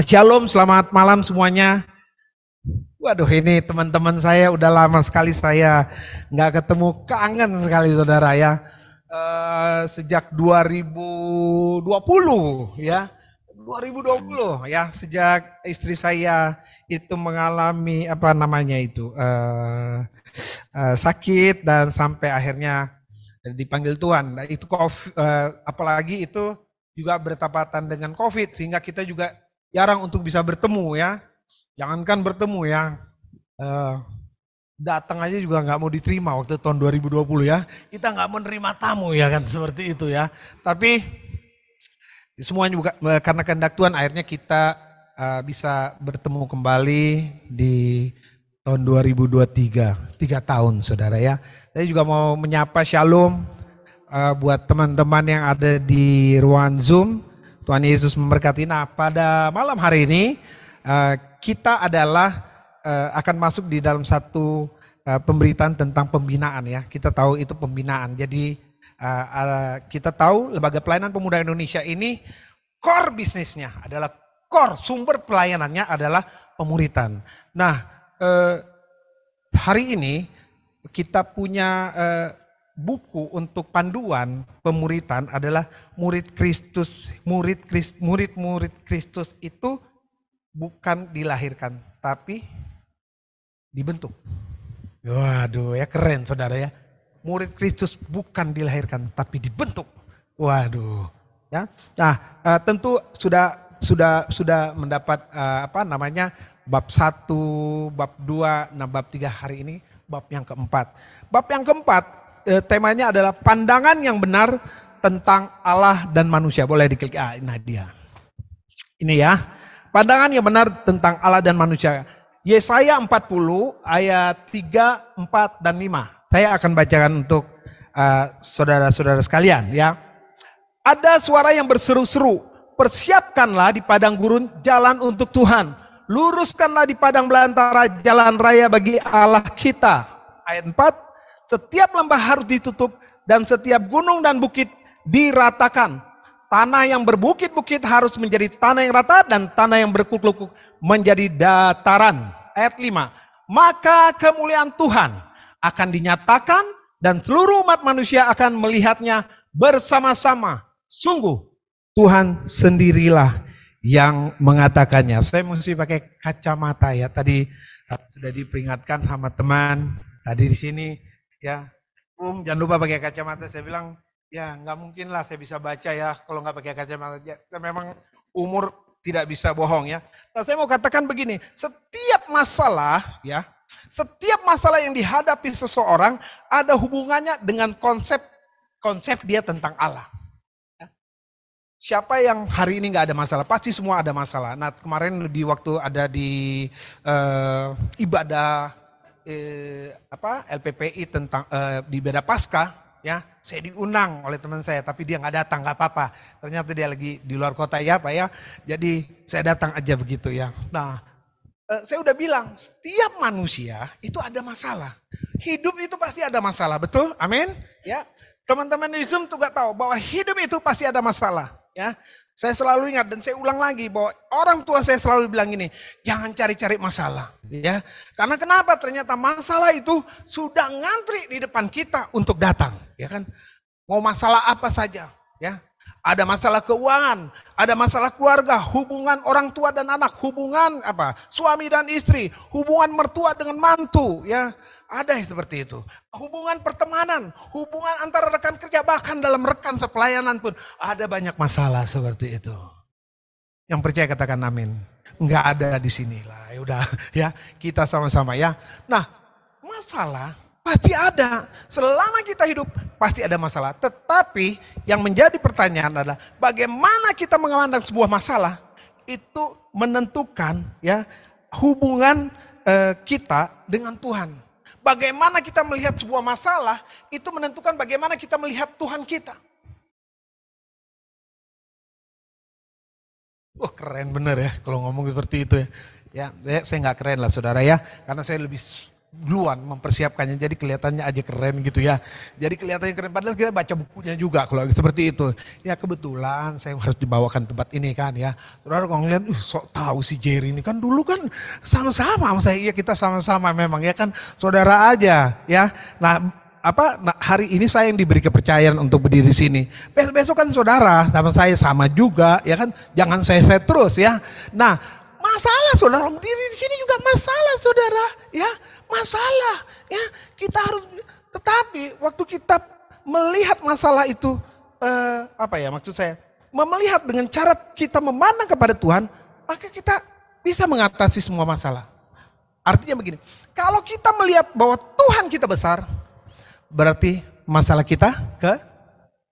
Shalom, selamat malam semuanya. Waduh, ini teman-teman saya udah lama sekali saya nggak ketemu, kangen sekali saudara ya. Sejak 2020 ya, 2020 ya, sejak istri saya itu mengalami apa namanya itu sakit dan sampai akhirnya dipanggil Tuhan. Nah, itu apalagi itu juga bertepatan dengan COVID sehingga kita juga jarang untuk bisa bertemu ya. Jangankan bertemu ya, eh, datang aja juga nggak mau diterima waktu tahun 2020 ya. Kita nggak menerima tamu ya kan seperti itu ya. Tapi semuanya juga karena kehendak Tuhan akhirnya kita bisa bertemu kembali di tahun 2023, 3 tahun saudara ya. Saya juga mau menyapa shalom buat teman-teman yang ada di ruang Zoom. Tuhan Yesus memberkati. Nah, pada malam hari ini kita adalah akan masuk di dalam satu pemberitaan tentang pembinaan ya. Kita tahu itu pembinaan. Jadi kita tahu Lembaga Pelayanan Pemuda Indonesia ini core bisnisnya adalah sumber pelayanannya adalah pemuritan. Nah, hari ini kita punya buku untuk panduan pemuritan adalah murid Kristus. Murid Kristus itu bukan dilahirkan, tapi dibentuk. Waduh ya, keren saudara ya. Murid Kristus bukan dilahirkan, tapi dibentuk. Waduh ya. Nah, tentu sudah mendapat bab 1, bab 2, nah bab 3 hari ini bab yang keempat. Bab yang keempat temanya adalah pandangan yang benar tentang Allah dan manusia. Boleh diklik, nah dia. Ini ya, pandangan yang benar tentang Allah dan manusia. Yesaya 40 ayat 3, 4, dan 5. Saya akan bacakan untuk saudara-saudara sekalian ya. Ada suara yang berseru-seru, persiapkanlah di padang gurun jalan untuk Tuhan. Luruskanlah di padang belantara jalan raya bagi Allah kita. Ayat 4, setiap lembah harus ditutup dan setiap gunung dan bukit diratakan. Tanah yang berbukit-bukit harus menjadi tanah yang rata dan tanah yang berkukuk-kukuk menjadi dataran. Ayat 5, maka kemuliaan Tuhan akan dinyatakan dan seluruh umat manusia akan melihatnya bersama-sama. Sungguh Tuhan sendirilah yang mengatakannya. Saya mesti pakai kacamata ya. Tadi sudah diperingatkan sama teman tadi di sini ya. Jangan lupa pakai kacamata. Saya bilang ya nggak mungkin lah saya bisa baca ya kalau nggak pakai kacamata. Ya, memang umur tidak bisa bohong ya. Nah, saya mau katakan begini, setiap masalah yang dihadapi seseorang ada hubungannya dengan konsep dia tentang Allah. Siapa yang hari ini nggak ada masalah? Pasti semua ada masalah. Nah, kemarin di waktu ada di ibadah LPPI tentang di ibadah Paskah, ya, saya diundang oleh teman saya, tapi dia nggak datang, nggak apa-apa. Ternyata dia lagi di luar kota ya, Pak ya. Jadi saya datang aja begitu ya. Nah, saya udah bilang, setiap manusia itu ada masalah. Hidup itu pasti ada masalah, betul? Amin. Ya, teman-teman di Zoom juga tahu bahwa hidup itu pasti ada masalah. Ya, saya selalu ingat dan saya ulang lagi bahwa orang tua saya selalu bilang gini, jangan cari-cari masalah, ya. Karena kenapa? Ternyata masalah itu sudah ngantri di depan kita untuk datang, ya kan? Mau masalah apa saja, ya. Ada masalah keuangan, ada masalah keluarga, hubungan orang tua dan anak, hubungan suami dan istri, hubungan mertua dengan mantu, ya. Ada seperti itu. Hubungan pertemanan, hubungan antara rekan kerja, bahkan dalam rekan sepelayanan pun ada banyak masalah seperti itu. Yang percaya katakan amin. Enggak ada di sini lah. Ya udah ya, kita sama-sama ya. Nah, masalah pasti ada. Selama kita hidup pasti ada masalah. Tetapi yang menjadi pertanyaan adalah bagaimana kita memandang sebuah masalah itu menentukan ya hubungan kita dengan Tuhan. Bagaimana kita melihat sebuah masalah itu menentukan bagaimana kita melihat Tuhan kita. Wah, keren bener ya kalau ngomong seperti itu ya. Ya, saya nggak keren lah saudara ya, karena saya lebih duluan mempersiapkannya, jadi kelihatannya aja keren gitu ya. Jadi kelihatannya keren, padahal kita baca bukunya juga kalau seperti itu. Ya kebetulan saya harus dibawakan tempat ini kan ya. Saudara kalau ngeliat, sok tahu si Jerry ini kan dulu kan sama-sama sama saya. Iya kita sama-sama memang ya kan saudara aja ya. Nah, hari ini saya yang diberi kepercayaan untuk berdiri di sini. Besok kan saudara sama saya sama juga ya kan. Jangan saya terus ya. Nah, masalah saudara berdiri di sini juga masalah saudara ya. Masalah ya. Kita harus, tetapi waktu kita melihat masalah itu maksud saya melihat dengan cara kita memandang kepada Tuhan, maka kita bisa mengatasi semua masalah. Artinya begini, kalau kita melihat bahwa Tuhan kita besar, berarti masalah kita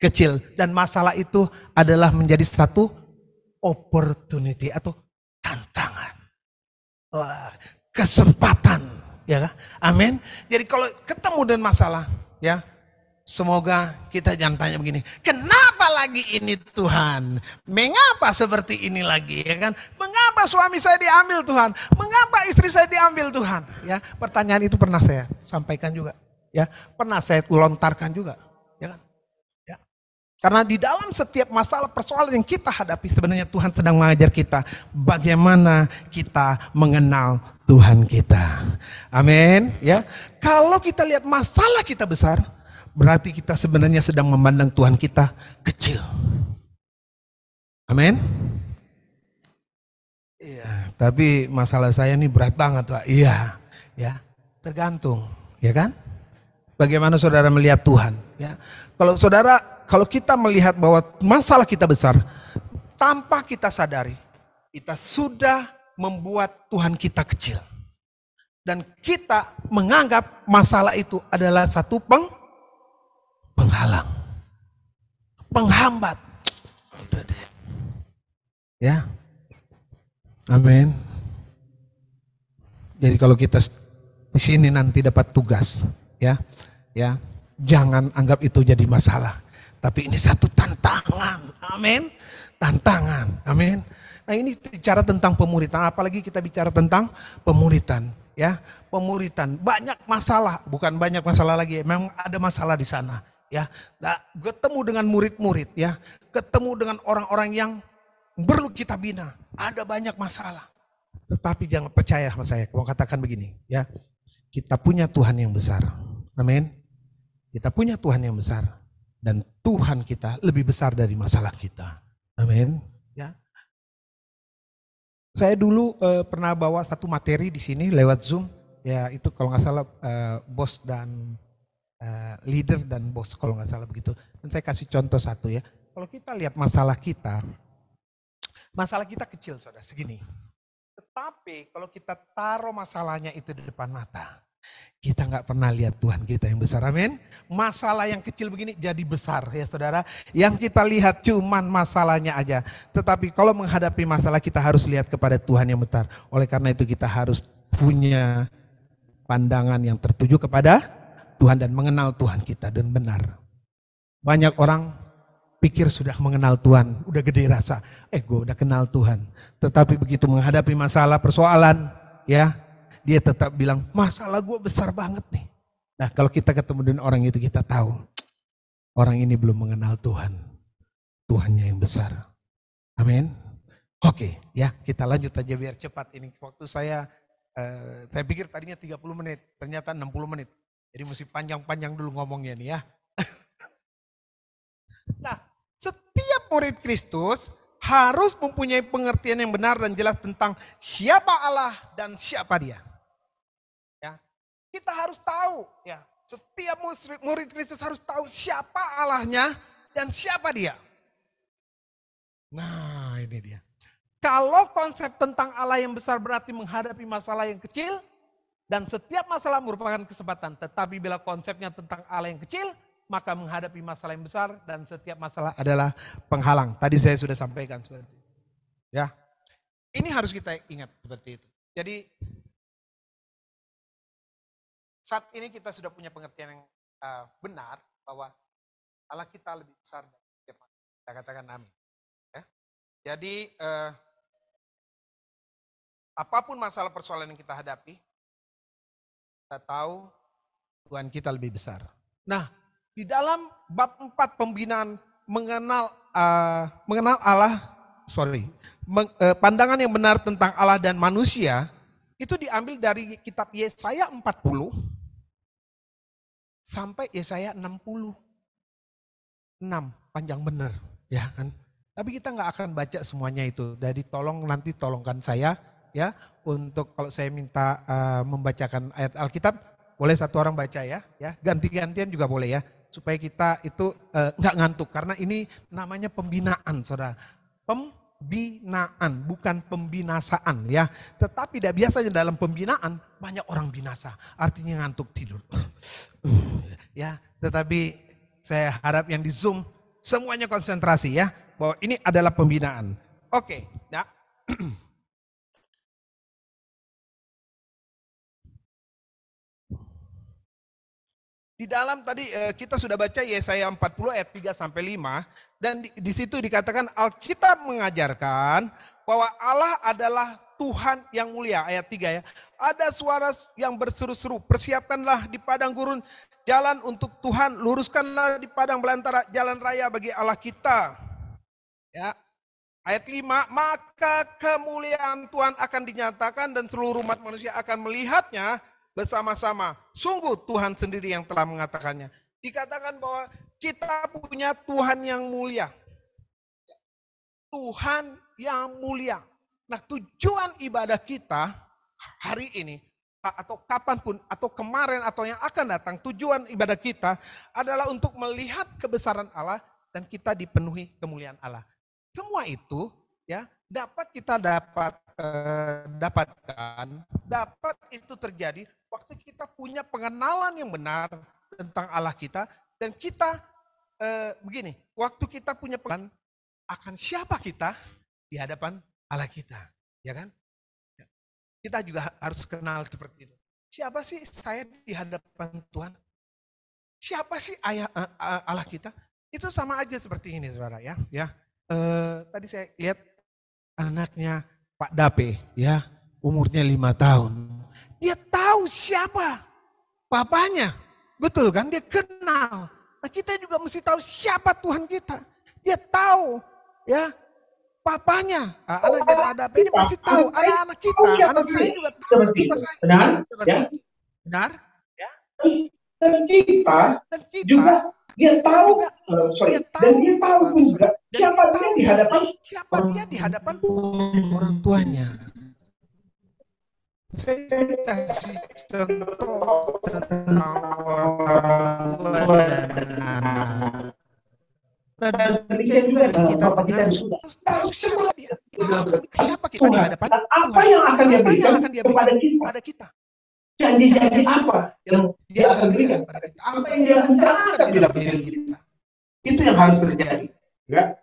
kecil. Dan masalah itu adalah menjadi satu opportunity atau tantangan. Kesempatan. Ya kan? Amin. Jadi kalau ketemu dengan masalah, ya semoga kita jangan tanya begini, kenapa lagi ini Tuhan? Mengapa seperti ini lagi? Ya kan? Mengapa suami saya diambil Tuhan? Mengapa istri saya diambil Tuhan? Ya, pertanyaan itu pernah saya sampaikan juga. Ya, pernah saya lontarkan juga. Ya kan? Ya. Karena di dalam setiap masalah persoalan yang kita hadapi sebenarnya Tuhan sedang mengajar kita bagaimana kita mengenal Tuhan kita. Amin. Ya, kalau kita lihat masalah kita besar, berarti kita sebenarnya sedang memandang Tuhan kita kecil. Amin. Iya, tapi masalah saya ini berat banget, Pak. Iya, ya, tergantung, ya kan? Bagaimana saudara melihat Tuhan? Ya, kalau kita melihat bahwa masalah kita besar, tanpa kita sadari, kita sudah membuat Tuhan kita kecil. Dan kita menganggap masalah itu adalah satu penghalang. Penghambat. Ya. Amin. Jadi kalau kita di sini nanti dapat tugas, ya. Ya, jangan anggap itu jadi masalah. Tapi ini satu tantangan. Amin. Tantangan. Amin. Nah, ini bicara tentang pemuritan, apalagi kita bicara tentang pemuritan, ya. Pemuritan, banyak masalah, bukan banyak masalah lagi, memang ada masalah di sana, ya. Nah, ketemu dengan murid-murid, ya. Ketemu dengan orang-orang yang perlu kita bina, ada banyak masalah. Tetapi jangan percaya sama saya, kalau katakan begini, ya. Kita punya Tuhan yang besar. Amin. Kita punya Tuhan yang besar dan Tuhan kita lebih besar dari masalah kita. Amin. Ya. Saya dulu pernah bawa satu materi di sini lewat Zoom, ya itu kalau nggak salah bos dan leader dan bos kalau nggak salah begitu. Dan saya kasih contoh satu ya. Kalau kita lihat masalah kita kecil saudara segini. Tetapi kalau kita taruh masalahnya itu di depan mata, kita nggak pernah lihat Tuhan kita yang besar, amin. Masalah yang kecil begini jadi besar ya saudara. Yang kita lihat cuman masalahnya aja. Tetapi kalau menghadapi masalah kita harus lihat kepada Tuhan yang besar. Oleh karena itu kita harus punya pandangan yang tertuju kepada Tuhan dan mengenal Tuhan kita dan benar. Banyak orang pikir sudah mengenal Tuhan, udah gede rasa, gue udah kenal Tuhan. Tetapi begitu menghadapi masalah persoalan, ya dia tetap bilang, masalah gue besar banget nih. Nah kalau kita ketemu dengan orang itu kita tahu, orang ini belum mengenal Tuhan. Tuhannya yang besar. Amin. Oke ya kita lanjut aja biar cepat ini. Waktu saya pikir tadinya 30 menit, ternyata 60 menit. Jadi mesti panjang-panjang dulu ngomongnya nih ya. Nah setiap murid Kristus harus mempunyai pengertian yang benar dan jelas tentang siapa Allah dan siapa dia. Kita harus tahu, ya. Setiap murid Kristus harus tahu siapa Allahnya dan siapa dia. Nah, ini dia. Kalau konsep tentang Allah yang besar berarti menghadapi masalah yang kecil dan setiap masalah merupakan kesempatan. Tetapi bila konsepnya tentang Allah yang kecil, maka menghadapi masalah yang besar dan setiap masalah adalah penghalang. Tadi saya sudah sampaikan seperti itu. Ya. Ini harus kita ingat seperti itu. Jadi saat ini kita sudah punya pengertian yang benar bahwa Allah kita lebih besar dari setiap masalah. Kita katakan amin. Ya. Jadi apapun masalah persoalan yang kita hadapi, kita tahu Tuhan kita lebih besar. Nah, di dalam bab 4 pembinaan mengenal Allah, pandangan yang benar tentang Allah dan manusia, itu diambil dari kitab Yesaya 40 sampai Yesaya 66, panjang benar, ya kan? Tapi kita nggak akan baca semuanya itu. Jadi nanti tolongkan saya ya untuk kalau saya minta membacakan ayat Alkitab, boleh satu orang baca ya, ganti-gantian juga boleh ya, supaya kita itu nggak ngantuk karena ini namanya pembinaan, saudara. Pembinaan, bukan pembinasaan ya. Tetapi tidak biasanya dalam pembinaan banyak orang binasa, artinya ngantuk tidur. Ya, tetapi saya harap yang di Zoom semuanya konsentrasi ya, bahwa ini adalah pembinaan. Oke, ya. Di dalam tadi kita sudah baca Yesaya 40 ayat 3 sampai 5 dan di situ dikatakan Alkitab mengajarkan bahwa Allah adalah Tuhan yang mulia, ayat 3 ya. Ada suara yang berseru-seru, persiapkanlah di padang gurun jalan untuk Tuhan, luruskanlah di padang belantara jalan raya bagi Allah kita. Ya. Ayat 5, maka kemuliaan Tuhan akan dinyatakan dan seluruh umat manusia akan melihatnya bersama-sama. Sungguh Tuhan sendiri yang telah mengatakannya. Dikatakan bahwa kita punya Tuhan yang mulia. Tuhan yang mulia. Nah, tujuan ibadah kita hari ini atau kapanpun atau kemarin atau yang akan datang, tujuan ibadah kita adalah untuk melihat kebesaran Allah dan kita dipenuhi kemuliaan Allah. Semua itu ya dapat kita dapatkan, dapat itu terjadi waktu kita punya pengenalan yang benar tentang Allah kita dan kita begini, waktu kita punya pengenalan akan siapa kita di hadapan Allah kita, ya kan? Kita juga harus kenal seperti itu. Siapa sih saya di hadapan Tuhan? Siapa sih Allah kita? Itu sama aja seperti ini, saudara ya. Tadi saya lihat anaknya Pak Dape, ya, umurnya 5 tahun. Dia tahu siapa papanya, betul kan? Dia kenal. Nah, kita juga mesti tahu siapa Tuhan kita. Dia tahu, ya, papanya. Anak Pak Dape ini pasti tahu. Anak-anak kita, anak saya juga tahu. Benar? Ya? Benar? Ya. Dan kita juga dia tahu, dan dia tahu juga siapa dia di hadapan orang tuanya. Saya kasih contoh tentang orang tua dan anak. Dan demikian juga kita tahu siapa kita di hadapan dan apa yang akan dia berikan kepada kita. Janji-janji apa yang dia akan berikan kepada kita. Apa yang dia rencanakan di dalam hidup kita. Itu yang harus terjadi. Ya.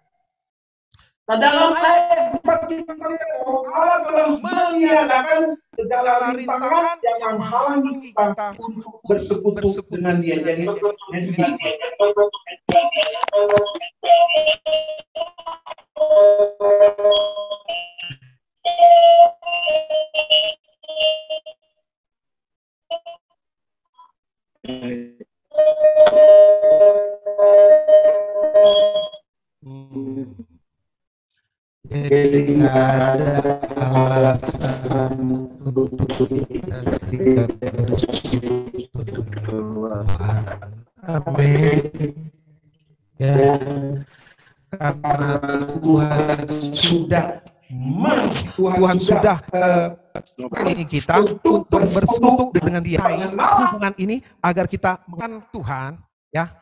Nah, dalam ayat 4 Allah telah meniadakan segala rintangan yang menghalangi kita untuk bersekutu dengan Dia. Jadi jadi nggak ada alasan untuk kita tidak bersekutu dengan Tuhan. Amin. Ya, karena Tuhan sudah ini kita untuk bersekutu dengan Dia. Hubungan ini agar kita mengenal Tuhan, ya,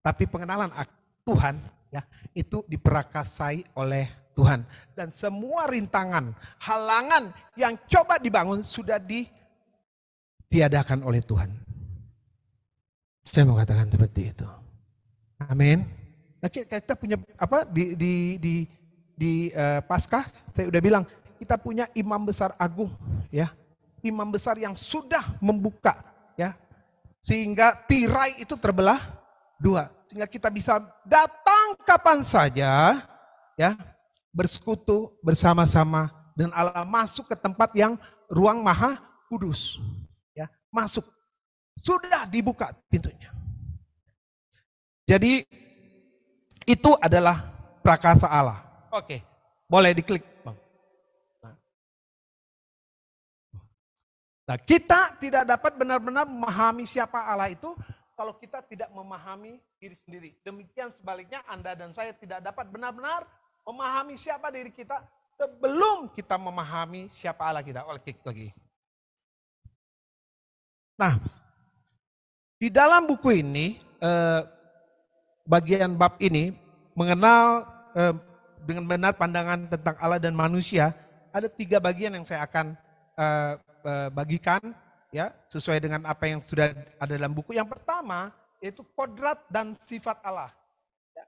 tapi pengenalan Tuhan, ya, itu diperakasai oleh Tuhan. Dan semua rintangan, halangan yang coba dibangun sudah ditiadakan oleh Tuhan. Saya mau katakan seperti itu. Amin. Nah, kita punya apa di Paskah, saya udah bilang kita punya imam besar agung, ya, imam besar yang sudah membuka, ya, sehingga tirai itu terbelah dua, sehingga kita bisa datang kapan saja, ya, bersekutu bersama-sama dengan Allah, masuk ke tempat yang ruang maha kudus, ya. masuk. Sudah dibuka pintunya. Jadi itu adalah prakarsa Allah. Oke, boleh diklik, Bang. Nah, kita tidak dapat benar-benar memahami siapa Allah itu kalau kita tidak memahami diri sendiri. Demikian sebaliknya Anda dan saya tidak dapat benar-benar memahami siapa diri kita sebelum kita memahami siapa Allah kita. Oleh klik lagi. Nah, di dalam buku ini, bagian bab ini mengenal dengan benar pandangan tentang Allah dan manusia. Ada 3 bagian yang saya akan bagikan, ya, sesuai dengan apa yang sudah ada dalam buku. Yang pertama yaitu kodrat dan sifat Allah.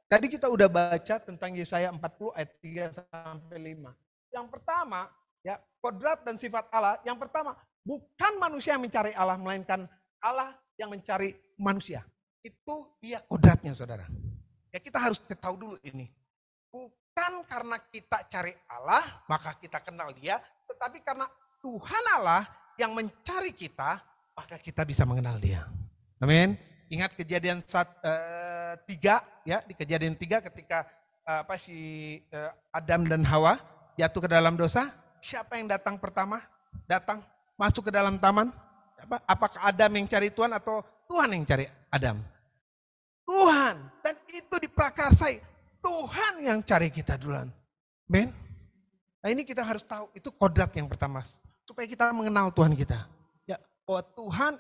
Tadi kita udah baca tentang Yesaya 40 ayat 3 sampai 5. Yang pertama, ya, kodrat dan sifat Allah. Yang pertama, bukan manusia yang mencari Allah, melainkan Allah yang mencari manusia. Itu dia kodratnya, saudara. Ya, kita harus tahu dulu ini. Bukan karena kita cari Allah, maka kita kenal dia, tetapi karena Tuhan Allah yang mencari kita, maka kita bisa mengenal dia. Amin. Ingat kejadian 3, ya, di kejadian 3 ketika Adam dan Hawa jatuh ke dalam dosa, siapa yang datang pertama? Datang masuk ke dalam taman? Apakah Adam yang cari Tuhan atau Tuhan yang cari Adam? Tuhan. Dan itu diprakarsai. Tuhan yang cari kita duluan. Amin. Nah, ini kita harus tahu, itu kodrat yang pertama. Supaya kita mengenal Tuhan kita. Ya, bahwa Tuhan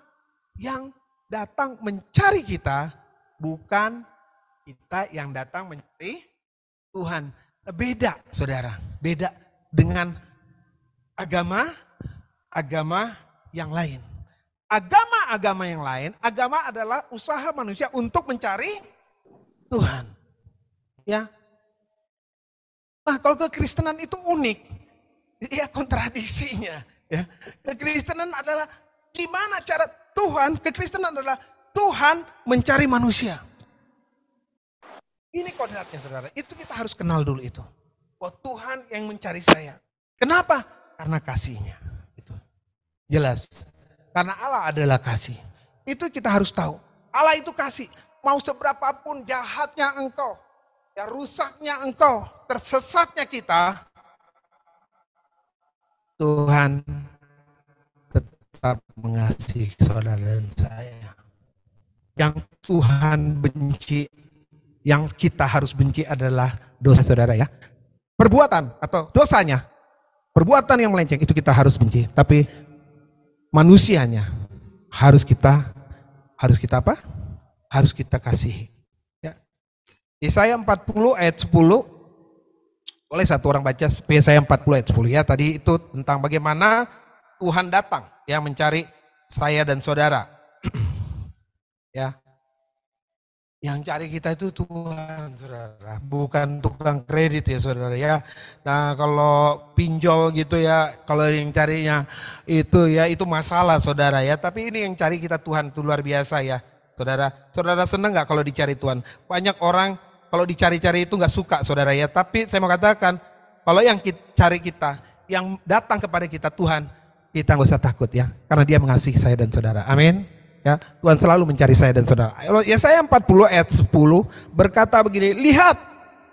yang datang mencari kita, bukan kita yang datang mencari Tuhan. Beda, saudara. Beda dengan agama yang lain. Agama yang lain, agama adalah usaha manusia untuk mencari Tuhan. Ya. Nah, kalau kekristenan itu unik. Ya, kontradisinya. Ya. Kekristenan adalah gimana cara Tuhan, kekristenan adalah Tuhan mencari manusia. Ini kodratnya, saudara. Itu kita harus kenal dulu itu. Bahwa Tuhan yang mencari saya. Kenapa? Karena kasihnya. Itu jelas. Karena Allah adalah kasih. Itu kita harus tahu. Allah itu kasih. Mau seberapapun jahatnya engkau, ya rusaknya engkau, tersesatnya kita, Tuhan tetap mengasihi saudara dan saya. Yang Tuhan benci, yang kita harus benci adalah dosa, saudara, ya. Perbuatan atau dosanya, perbuatan yang melenceng itu kita harus benci. Tapi manusianya harus kita apa? Harus kita kasihi. Ya. Yesaya 40 ayat 10. Boleh satu orang baca Yesaya 40 ayat 10 ya. Tadi itu tentang bagaimana Tuhan datang ya mencari saya dan saudara. Ya. Yang cari kita itu Tuhan, saudara. Bukan tukang kredit ya, saudara, ya. Nah, kalau pinjol gitu ya, kalau yang carinya itu masalah, saudara, ya. Tapi ini yang cari kita Tuhan, itu luar biasa ya, saudara. Saudara senang gak kalau dicari Tuhan? Banyak orang kalau dicari-cari itu gak suka, saudara, ya. Tapi saya mau katakan, kalau yang cari kita, yang datang kepada kita Tuhan, kita gak usah takut ya. Karena dia mengasihi saya dan saudara. Amin. Ya, Tuhan selalu mencari saya dan saudara. Yesaya 40 ayat 10 berkata begini, lihat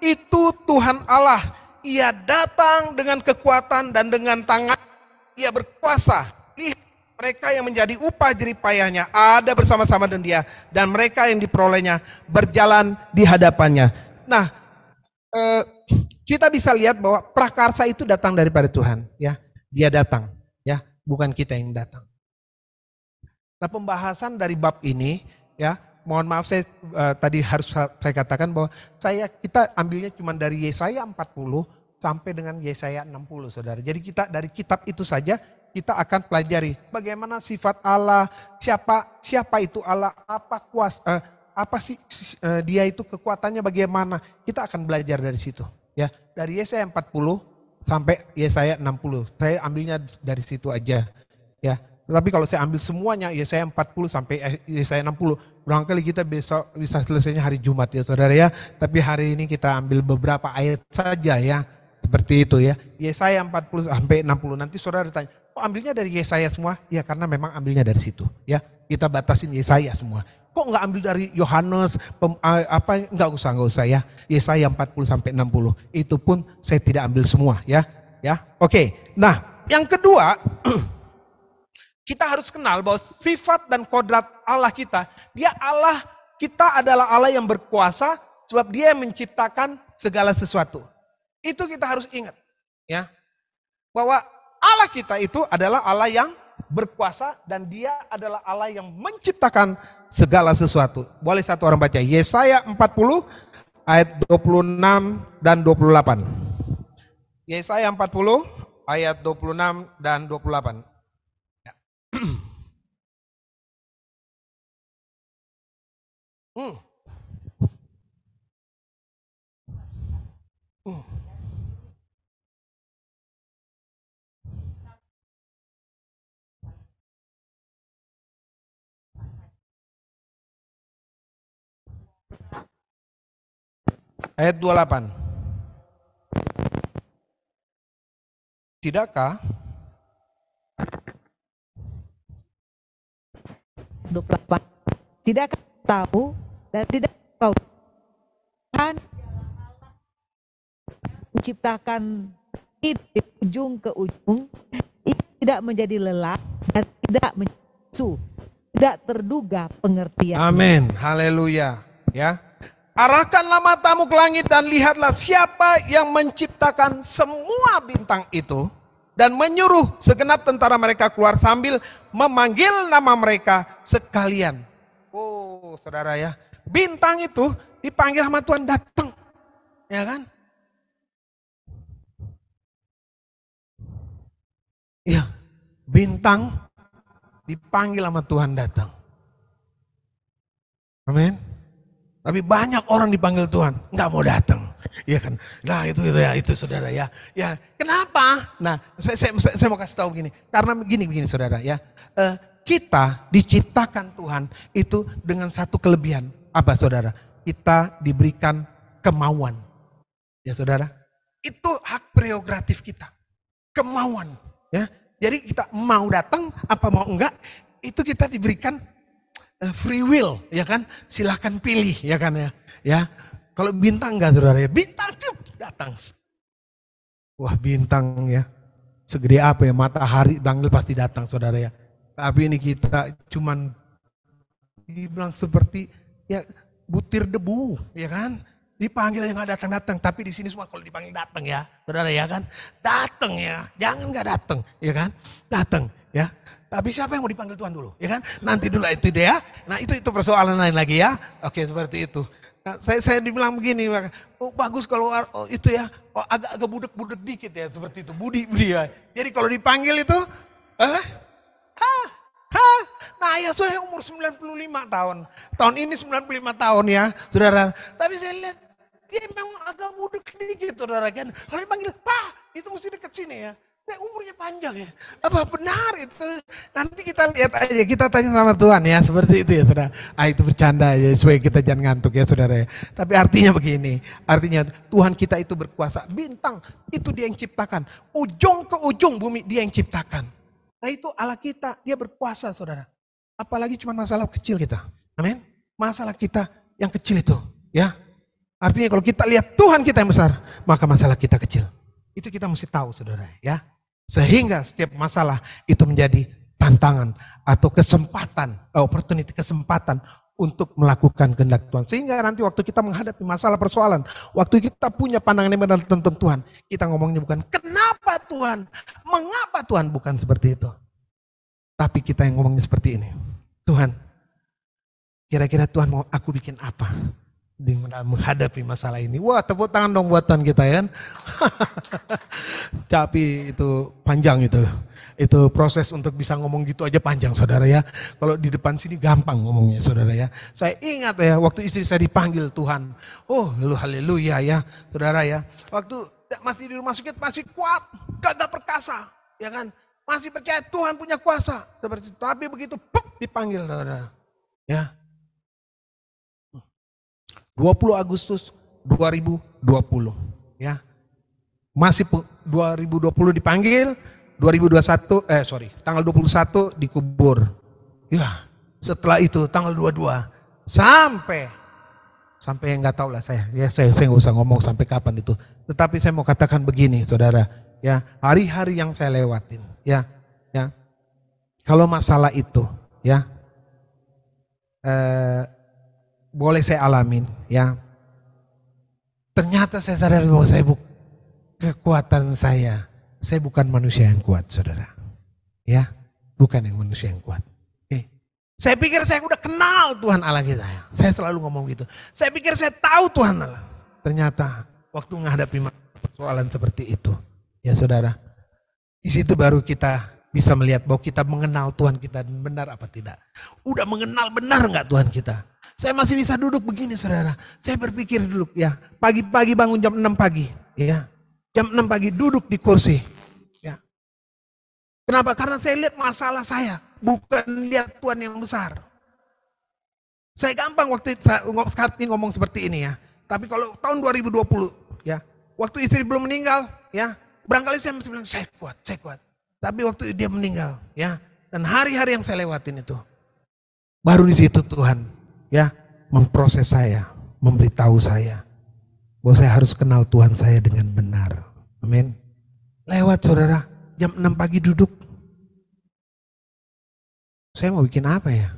itu Tuhan Allah, ia datang dengan kekuatan dan dengan tangan, ia berkuasa. Lihat mereka yang menjadi upah jerih payahnya ada bersama-sama dengan dia, dan mereka yang diperolehnya berjalan di hadapannya. Nah, kita bisa lihat bahwa prakarsa itu datang daripada Tuhan, ya. Dia datang, ya, bukan kita yang datang. Nah, pembahasan dari bab ini, ya, mohon maaf saya tadi harus saya katakan bahwa kita ambilnya cuma dari Yesaya 40 sampai dengan Yesaya 60, saudara. Jadi kita dari kitab itu saja kita akan pelajari bagaimana sifat Allah, siapa itu Allah, apa sih dia itu kekuatannya bagaimana. Kita akan belajar dari situ, ya. Dari Yesaya 40 sampai Yesaya 60. Saya ambilnya dari situ aja, ya. Tapi kalau saya ambil semuanya, Yesaya 40 sampai Yesaya 60, barangkali kita besok bisa selesainya hari Jumat ya, saudara, ya. Tapi hari ini kita ambil beberapa ayat saja ya, seperti itu ya. Yesaya 40 sampai 60, nanti saudara ditanya, kok ambilnya dari Yesaya semua? Ya karena memang ambilnya dari situ. Ya, kita batasin Yesaya semua. Kok nggak ambil dari Yohanes, nggak usah ya. Yesaya 40 sampai 60. Itu pun saya tidak ambil semua ya. Ya, oke. Nah, yang kedua, kita harus kenal bahwa sifat dan kodrat Allah kita, kita adalah Allah yang berkuasa sebab Dia yang menciptakan segala sesuatu. Itu kita harus ingat, ya. Bahwa Allah kita itu adalah Allah yang berkuasa dan Dia adalah Allah yang menciptakan segala sesuatu. Boleh satu orang baca Yesaya 40 ayat 26 dan 28. Yesaya 40 ayat 26 dan 28. Ya. Ayat 28. Tidakkah 28. Tidakkah tahu dan tidak kau Tuhan menciptakan itu dari ujung ke ujung, itu tidak menjadi lelah dan tidak menjadi tidak terduga pengertian. Amin, haleluya. Ya, arahkanlah matamu ke langit dan lihatlah siapa yang menciptakan semua bintang itu dan menyuruh segenap tentara mereka keluar sambil memanggil nama mereka sekalian. Oh, saudara ya, bintang itu dipanggil sama Tuhan datang, ya kan? Ya, bintang dipanggil sama Tuhan datang. Amin. Tapi banyak orang dipanggil Tuhan, nggak mau datang, ya kan? Nah itu saudara ya. Ya kenapa? Nah saya mau kasih tahu begini, karena begini saudara ya. Kita diciptakan Tuhan itu dengan satu kelebihan apa saudara? Kita diberikan kemauan, ya saudara. Itu hak prerogatif kita, kemauan, ya. Jadi kita mau datang apa mau enggak, itu kita diberikan free will, ya kan? Silahkan pilih, ya kan ya. Ya, kalau bintang enggak saudara ya, bintang datang. Wah bintang ya, segede apa ya, matahari panggil pasti datang saudara ya. Tapi ini kita cuman dibilang seperti ya butir debu, ya kan? Dipanggil yang nggak datang-datang, tapi di sini semua kalau dipanggil datang ya, saudara ya kan? Datang ya, jangan nggak datang, ya kan? Datang ya. Tapi siapa yang mau dipanggil Tuhan dulu, ya kan? Nanti dulu itu deh ya. Nah itu persoalan lain lagi ya. Oke seperti itu. Nah, saya dibilang begini, oh, bagus kalau itu ya, agak budek-budek dikit ya seperti itu, budi ya. Jadi kalau dipanggil itu, nah ya saya umur 95 tahun. Tahun ini 95 tahun ya, saudara. Tapi saya lihat dia memang agak budek dikit, saudara kan. Kalau dipanggil, Pak, itu mesti dekat sini ya. Nah, umurnya panjang ya. Apa benar itu? Nanti kita lihat aja, kita tanya sama Tuhan ya, seperti itu ya, saudara. Itu bercanda ya, supaya kita jangan ngantuk ya, saudara ya. Tapi artinya begini, artinya Tuhan kita itu berkuasa. Bintang itu Dia yang ciptakan. Ujung ke ujung bumi Dia yang ciptakan. Nah itu Allah kita, Dia berkuasa saudara. Apalagi cuma masalah kecil kita. Amin. Masalah kita yang kecil itu. Ya. Artinya kalau kita lihat Tuhan kita yang besar, maka masalah kita kecil. Itu kita mesti tahu saudara ya. Sehingga setiap masalah itu menjadi tantangan atau kesempatan, kesempatan untuk melakukan kehendak Tuhan. Sehingga nanti waktu kita menghadapi masalah persoalan, waktu kita punya pandangan yang benar tentang Tuhan, kita ngomongnya bukan kenapa Tuhan, mengapa Tuhan, bukan seperti itu. Tapi kita yang ngomongnya seperti ini. Tuhan, kira-kira Tuhan mau aku bikin apa menghadapi masalah ini? Wah, tepuk tangan dong buat Tuhan kita ya kan. Tapi itu panjang itu. Itu proses untuk bisa ngomong gitu aja panjang saudara ya. Kalau di depan sini gampang ngomongnya saudara ya. Saya ingat ya waktu istri saya dipanggil Tuhan. Oh haleluya ya saudara ya. Waktu masih di rumah sakit masih kuat, gagah perkasa ya kan. Masih percaya Tuhan punya kuasa seperti itu. Tapi begitu dipanggil saudara ya. 20 Agustus 2020 ya. Masih 2020 dipanggil, tanggal 21 dikubur. Ya, setelah itu tanggal 22 sampai nggak tahu lah saya nggak usah ngomong sampai kapan itu. Tetapi saya mau katakan begini, saudara, ya, hari-hari yang saya lewatin, ya, kalau masalah itu, ya, boleh saya alamin, ya. Ternyata saya sadar bahwa kekuatan saya bukan manusia yang kuat, saudara. Ya, bukan yang manusia yang kuat. Oke. Saya pikir saya udah kenal Tuhan Allah kita. Ya. Saya selalu ngomong gitu. Saya pikir saya tahu Tuhan Allah. Ternyata waktu menghadapi persoalan seperti itu, ya saudara, di situ baru kita bisa melihat bahwa kita mengenal Tuhan kita benar apa tidak. Udah mengenal benar nggak Tuhan kita? Saya masih bisa duduk begini, saudara. Saya berpikir duduk, ya. Pagi-pagi bangun jam 6 pagi, ya. Jam 6 pagi duduk di kursi, ya. Kenapa? Karena saya lihat masalah saya, bukan lihat Tuhan yang besar. Saya gampang waktu saat ini ngomong seperti ini, ya. Tapi kalau tahun 2020, ya, waktu istri belum meninggal, ya, barangkali saya masih bilang saya kuat. Tapi waktu dia meninggal, ya, dan hari-hari yang saya lewatin itu, baru di situ Tuhan, ya, memproses saya, memberitahu saya bahwa saya harus kenal Tuhan saya dengan benar. Amin. Lewat, saudara, jam 6 pagi duduk. Saya mau bikin apa ya?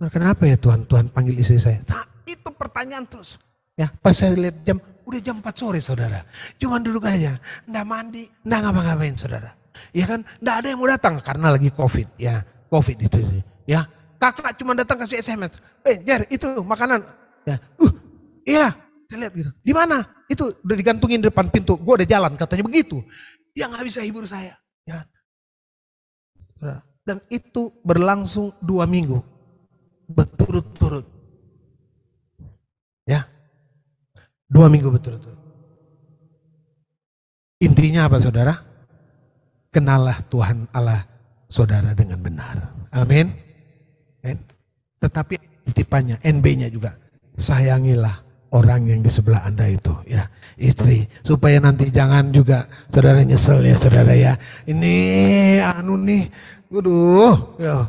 Kenapa ya Tuhan panggil istri saya? Nah, itu pertanyaan terus. Ya, pas saya lihat jam, udah jam 4 sore, saudara. Cuman duduk aja, enggak mandi, enggak ngapa-ngapain, saudara. Ya kan, enggak ada yang mau datang karena lagi COVID, ya. COVID itu, ya. Kakak cuma datang kasih SMS. Jer, itu makanan. Ya, iya, saya lihat gitu. Di mana? Itu udah digantungin di depan pintu. Gue udah jalan, katanya begitu. Dia nggak bisa hibur saya. Ya. Dan itu berlangsung 2 minggu, berturut-turut. Ya, 2 minggu berturut-turut. Intinya apa, saudara? Kenallah Tuhan Allah saudara dengan benar. Amin. Tetapi tipannya, NB-nya juga, sayangilah orang yang di sebelah Anda itu, ya, istri, supaya nanti jangan juga saudara nyesel, ya saudara, ya. Ini ya.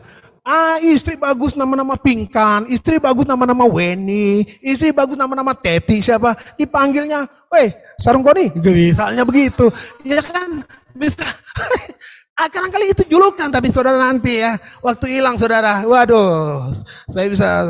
Istri bagus nama-nama Pinkan, istri bagus nama-nama Weni, istri bagus nama-nama Teti, siapa dipanggilnya, Sarung Koni, misalnya begitu, ya kan, bisa. Kadang-kali itu julukan, tapi saudara nanti, ya, waktu hilang saudara, waduh, saya bisa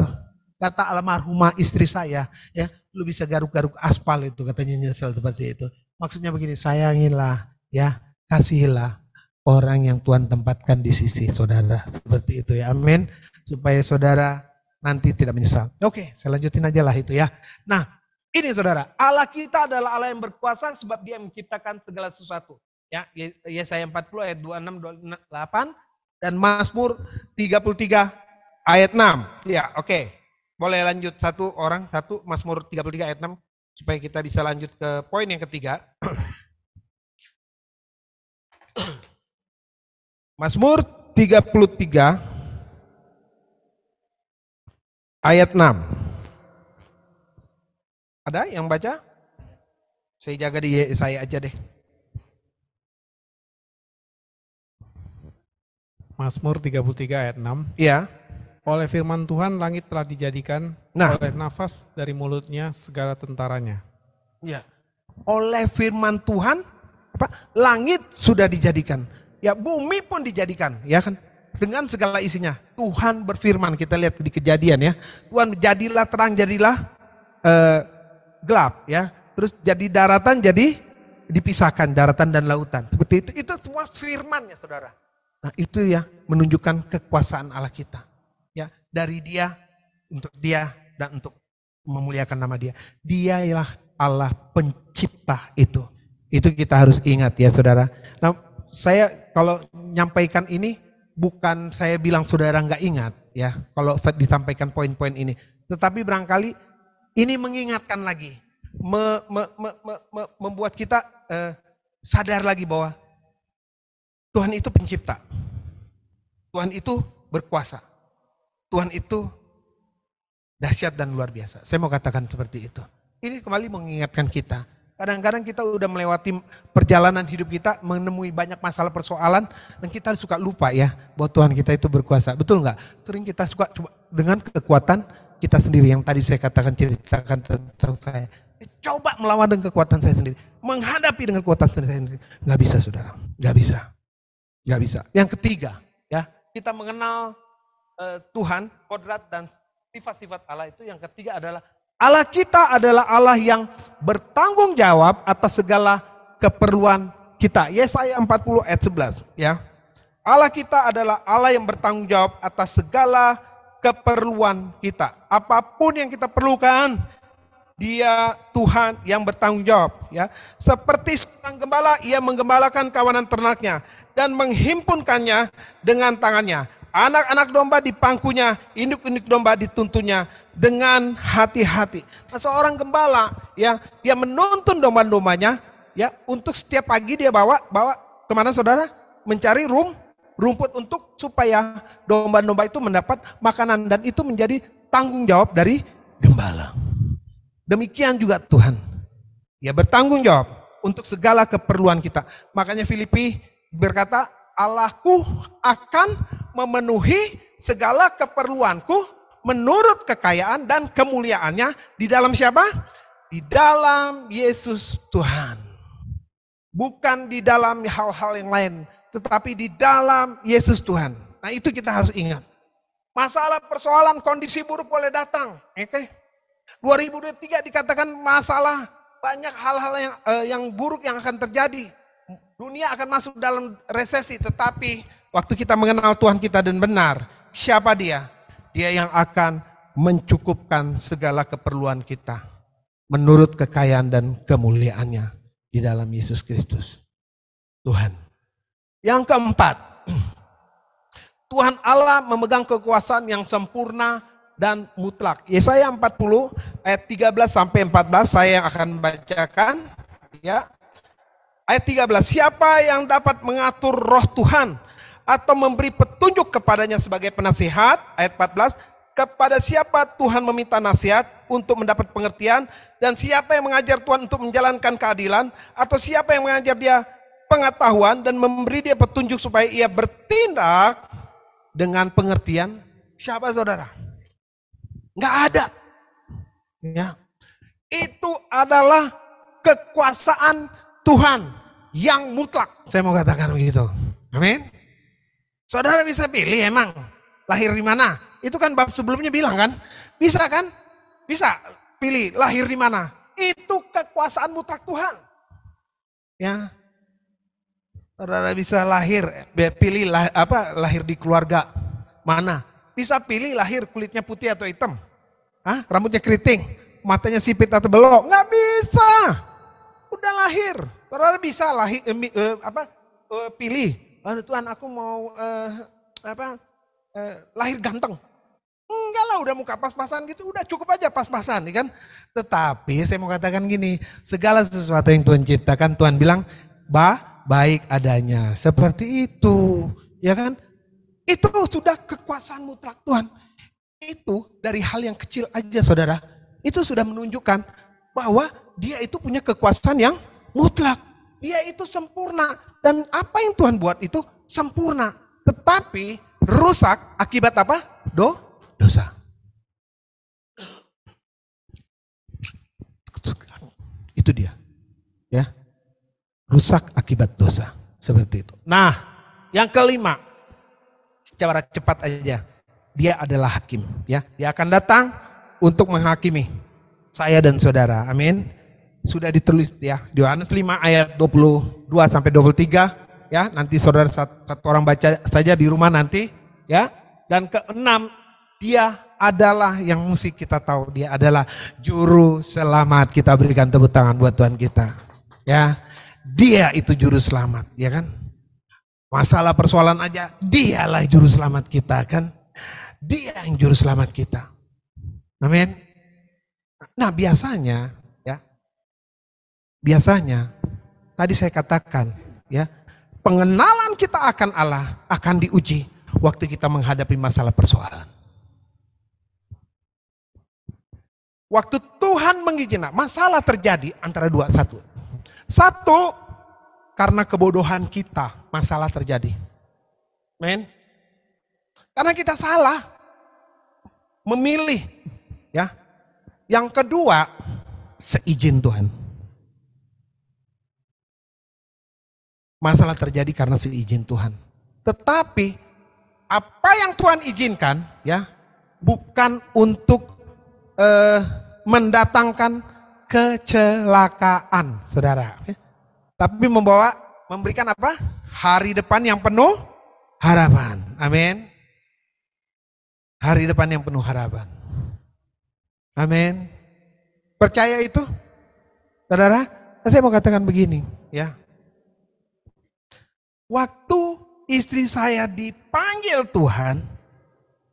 kata almarhumah istri saya, ya, lu bisa garuk-garuk aspal itu, katanya nyesel seperti itu. Maksudnya begini, sayangilah, ya, kasihilah orang yang Tuhan tempatkan di sisi saudara, seperti itu, ya, amin, supaya saudara nanti tidak menyesal. Oke, saya lanjutin aja lah itu, ya. Nah, ini saudara, Allah kita adalah Allah yang berkuasa sebab Dia menciptakan segala sesuatu. Ya, Yesaya 40 ayat 26, 28 dan Mazmur 33 ayat 6. Ya, oke. Boleh lanjut satu Mazmur 33 ayat 6 supaya kita bisa lanjut ke poin yang ketiga. Mazmur 33 ayat 6. Ada yang baca? Saya jaga di Yesaya aja deh. Mazmur 33 ayat 6. Iya. Oleh firman Tuhan langit telah dijadikan, oleh nafas dari mulutnya segala tentaranya. Ya. Oleh firman Tuhan, langit sudah dijadikan. Ya, bumi pun dijadikan, ya kan? Dengan segala isinya. Tuhan berfirman, kita lihat di Kejadian, ya. Tuhan jadilah terang, jadilah gelap, ya. Terus jadi daratan, jadi dipisahkan daratan dan lautan. Seperti itu. Itu semua firman, ya saudara. Nah, itu ya menunjukkan kekuasaan Allah kita. Ya, dari Dia, untuk Dia, dan untuk memuliakan nama Dia. Dia ialah Allah pencipta itu. Itu kita harus ingat, ya saudara. Nah, saya kalau nyampaikan ini bukan saya bilang saudara nggak ingat, ya, kalau disampaikan poin-poin ini. Tetapi barangkali ini mengingatkan lagi, membuat kita sadar lagi bahwa Tuhan itu pencipta. Tuhan itu berkuasa. Tuhan itu dahsyat dan luar biasa. Saya mau katakan seperti itu. Ini kembali mengingatkan kita. Kadang-kadang kita udah melewati perjalanan hidup kita, menemui banyak masalah persoalan, dan kita suka lupa ya bahwa Tuhan kita itu berkuasa. Betul nggak? Sering kita suka coba dengan kekuatan kita sendiri yang tadi saya ceritakan tentang saya. Coba melawan dengan kekuatan saya sendiri, menghadapi dengan kekuatan saya sendiri. Nggak bisa, saudara. Nggak bisa. Nggak bisa. Yang ketiga, ya kita mengenal Tuhan, kodrat dan sifat-sifat Allah itu. Yang ketiga adalah Allah kita adalah Allah yang bertanggung jawab atas segala keperluan kita. Yesaya 40 ayat 11 ya. Allah kita adalah Allah yang bertanggung jawab atas segala keperluan kita. Apapun yang kita perlukan, Dia Tuhan yang bertanggung jawab ya. Seperti seorang gembala, Ia menggembalakan kawanan ternaknya dan menghimpunkannya dengan tangannya. Anak-anak domba di pangkunya, induk-induk domba dituntunnya dengan hati-hati. Nah, seorang gembala ya, dia menuntun domba-dombanya ya, untuk setiap pagi dia bawa kemana saudara? Mencari rumput untuk supaya domba-domba itu mendapat makanan, dan itu menjadi tanggung jawab dari gembala. Demikian juga Tuhan. Dia bertanggung jawab untuk segala keperluan kita. Makanya Filipi berkata, Allahku akan memenuhi segala keperluanku menurut kekayaan dan kemuliaannya di dalam siapa? Di dalam Yesus Tuhan. Bukan di dalam hal-hal yang lain, tetapi di dalam Yesus Tuhan. Nah, itu kita harus ingat. Masalah, persoalan, kondisi buruk boleh datang. Oke? 2023 dikatakan masalah, banyak hal-hal yang buruk yang akan terjadi. Dunia akan masuk dalam resesi, tetapi waktu kita mengenal Tuhan kita dan benar, siapa Dia? Dia yang akan mencukupkan segala keperluan kita menurut kekayaan dan kemuliaannya di dalam Yesus Kristus. Tuhan. Yang keempat, Tuhan Allah memegang kekuasaan yang sempurna dan mutlak. Yesaya 40 ayat 13 sampai 14 saya yang akan bacakan ya. Ayat 13, siapa yang dapat mengatur roh Tuhan atau memberi petunjuk kepadanya sebagai penasihat? Ayat 14, kepada siapa Tuhan meminta nasihat untuk mendapat pengertian, dan siapa yang mengajar Tuhan untuk menjalankan keadilan, atau siapa yang mengajar dia pengetahuan dan memberi dia petunjuk supaya ia bertindak dengan pengertian? Siapa saudara? Nggak ada. Ya. Itu adalah kekuasaan Tuhan yang mutlak. Saya mau katakan begitu. Amin. Saudara bisa pilih emang lahir di mana? Itu kan bab sebelumnya bilang kan? Bisa kan? Bisa pilih lahir di mana? Itu kekuasaan mutlak Tuhan. Ya. Saudara bisa pilih lahir di keluarga mana? Bisa pilih lahir kulitnya putih atau hitam. Hah? Rambutnya keriting, matanya sipit atau belok? Nggak bisa. Udah lahir. Saudara bisa pilih. Tuhan, aku mau lahir ganteng. Enggak lah, udah muka pas-pasan gitu, udah cukup aja pas-pasan, kan? Tetapi saya mau katakan gini, segala sesuatu yang Tuhan ciptakan, Tuhan bilang baik adanya. Seperti itu, ya kan? Itu sudah kekuasaan mutlak Tuhan. Itu dari hal yang kecil aja saudara, itu sudah menunjukkan bahwa Dia itu punya kekuasaan yang mutlak. Dia itu sempurna, dan apa yang Tuhan buat itu sempurna. Tetapi rusak akibat apa? Dosa. Itu dia. Ya. Rusak akibat dosa. Seperti itu. Nah, yang kelima, secara cepat aja. Dia adalah hakim, ya. Dia akan datang untuk menghakimi saya dan saudara. Amin. Sudah ditulis ya di Yohanes 5 ayat 22 sampai 23 ya. Nanti saudara satu orang baca saja di rumah nanti ya. Dan keenam, Dia adalah yang mesti kita tahu, Dia adalah juru selamat. Kita berikan tepuk tangan buat Tuhan kita. Ya. Dia itu juru selamat, ya kan? Masalah persoalan aja, Dialah juru selamat kita kan? Dia yang juru selamat kita. Amin. Nah, biasanya tadi saya katakan ya, pengenalan kita akan Allah akan diuji waktu kita menghadapi masalah persoalan. Waktu Tuhan mengizinkan masalah terjadi antara dua, satu, Satu, karena kebodohan kita masalah terjadi. Men. Karena kita salah memilih, ya. Yang kedua, seizin Tuhan. Masalah terjadi karena seizin Tuhan. Tetapi apa yang Tuhan izinkan, ya, bukan untuk mendatangkan kecelakaan, saudara. Tapi memberikan apa? Hari depan yang penuh harapan. Amin. Hari depan yang penuh harapan. Amin. Percaya itu? Saudara, saya mau katakan begini, ya. Waktu istri saya dipanggil Tuhan,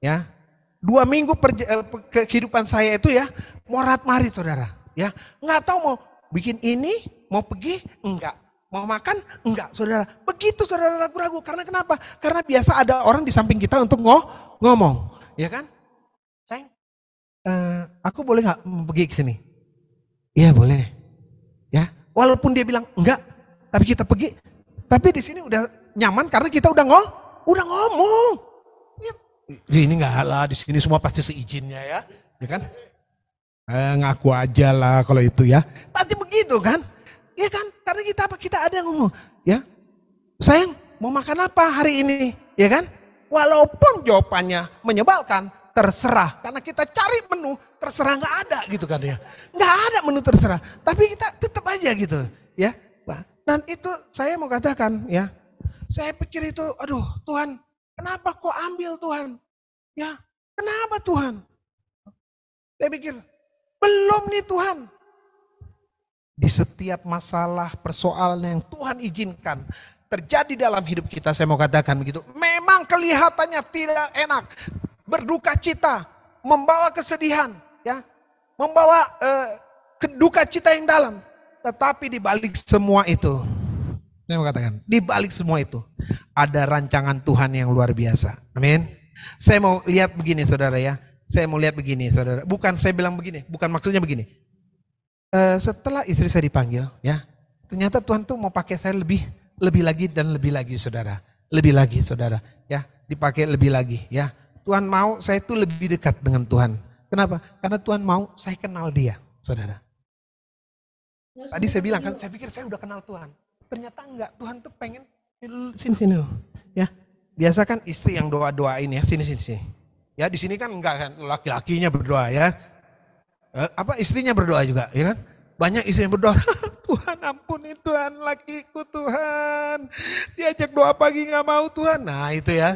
ya, 2 minggu kehidupan saya itu ya morat-marit, saudara, ya, nggak tahu mau bikin ini, mau pergi, enggak, mau makan, enggak, saudara. Begitu saudara ragu-ragu, karena kenapa? Karena biasa ada orang di samping kita untuk ngomong, ya kan? Sayang, aku boleh nggak pergi ke sini? Iya boleh, ya. Walaupun dia bilang enggak, tapi kita pergi. Tapi di sini udah nyaman karena kita udah ngomong. Ini enggak lah, di sini semua pasti seizinnya ya kan? Ngaku aja lah kalau itu ya. Pasti begitu kan? Ya kan? Karena kita apa? Kita ada ngomong, ya. Sayang, mau makan apa hari ini? Ya kan? Walaupun jawabannya menyebalkan, terserah. Karena kita cari menu, terserah nggak ada gitu kan ya. Nggak ada menu terserah. Tapi kita tetap aja gitu, ya. Dan itu saya mau katakan, ya. Saya pikir itu, aduh Tuhan, kenapa kok ambil Tuhan? Ya, kenapa Tuhan? Saya pikir, belum nih Tuhan. Di setiap masalah, persoalan yang Tuhan izinkan terjadi dalam hidup kita, saya mau katakan begitu. Memang kelihatannya tidak enak, berduka cita, membawa kesedihan, ya, membawa duka cita yang dalam. Tetapi di balik semua itu, saya mau katakan, di balik semua itu ada rancangan Tuhan yang luar biasa. Amin. Saya mau lihat begini saudara ya. Saya mau lihat begini saudara. Bukan saya bilang begini, bukan maksudnya begini. Setelah istri saya dipanggil, ya, ternyata Tuhan tuh mau pakai saya lebih lagi dan lebih lagi saudara. Lebih lagi saudara, ya, dipakai lebih lagi, ya. Tuhan mau saya tuh lebih dekat dengan Tuhan. Kenapa? Karena Tuhan mau saya kenal Dia, saudara. Tadi saya bilang kan, saya pikir saya udah kenal Tuhan. Ternyata enggak, Tuhan tuh pengen sini, ya. Biasa kan istri yang doain ya, sini. Ya di sini kan enggak kan, laki-lakinya berdoa ya. Istrinya berdoa juga, ya kan? Banyak istri yang berdoa, Tuhan ampuni Tuhan lakiku Tuhan. Diajak doa pagi nggak mau Tuhan. Nah itu ya,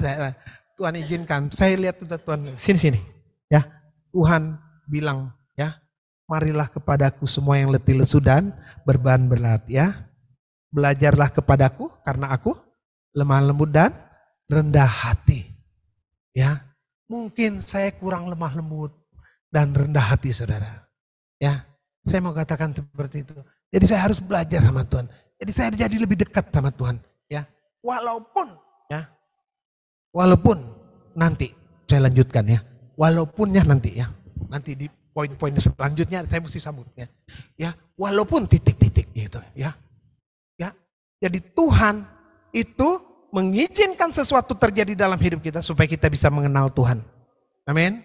Tuhan izinkan. Saya lihat Tuhan, sini. Ya, Tuhan bilang, ya, marilah kepadaku semua yang letih lesu dan berbeban berat, ya. Belajarlah kepadaku karena aku lemah lembut dan rendah hati. Ya, mungkin saya kurang lemah lembut dan rendah hati saudara. Ya, saya mau katakan seperti itu. Jadi saya harus belajar sama Tuhan. Jadi saya jadi lebih dekat sama Tuhan. Ya, walaupun nanti saya lanjutkan ya. Walaupunnya nanti ya. Nanti di poin-poin selanjutnya saya mesti sambutnya. Ya, walaupun titik-titik gitu ya. Ya, jadi Tuhan itu mengizinkan sesuatu terjadi dalam hidup kita supaya kita bisa mengenal Tuhan. Amin.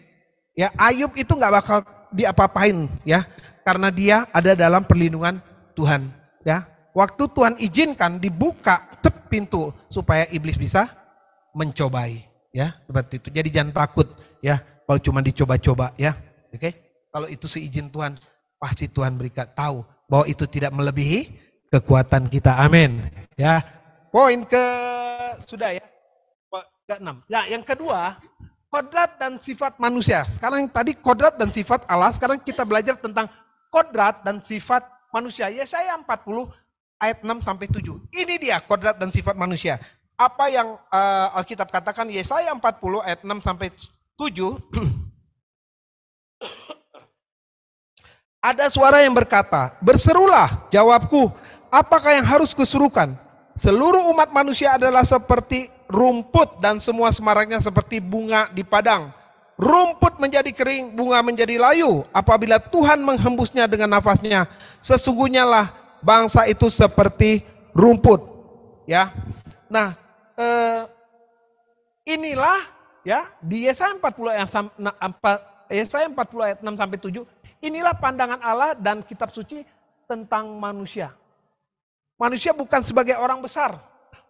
Ya, Ayub itu nggak bakal diapa-apain ya, karena dia ada dalam perlindungan Tuhan. Ya, waktu Tuhan izinkan dibuka pintu supaya iblis bisa mencobai. Ya, seperti itu. Jadi jangan takut ya, kalau cuma dicoba-coba ya. Oke, kalau itu seizin Tuhan, pasti Tuhan berikan tahu bahwa itu tidak melebihi kekuatan kita. Amin. Ya, poin sudah ya, ke-6. Ya, yang kedua, kodrat dan sifat manusia. Sekarang yang tadi kodrat dan sifat Allah, sekarang kita belajar tentang kodrat dan sifat manusia. Yesaya 40 ayat 6 sampai 7. Ini dia kodrat dan sifat manusia. Apa yang Alkitab katakan Yesaya 40 ayat 6 sampai 7. Ada suara yang berkata, berserulah, jawabku, apakah yang harus kusuruhkan? Seluruh umat manusia adalah seperti rumput dan semua semaraknya seperti bunga di padang. Rumput menjadi kering, bunga menjadi layu. Apabila Tuhan menghembusnya dengan nafasnya, sesungguhnya lah bangsa itu seperti rumput. Ya, nah inilah ya di Yesaya 40 ayat 6 sampai 7. Inilah pandangan Allah dan kitab suci tentang manusia. Manusia bukan sebagai orang besar,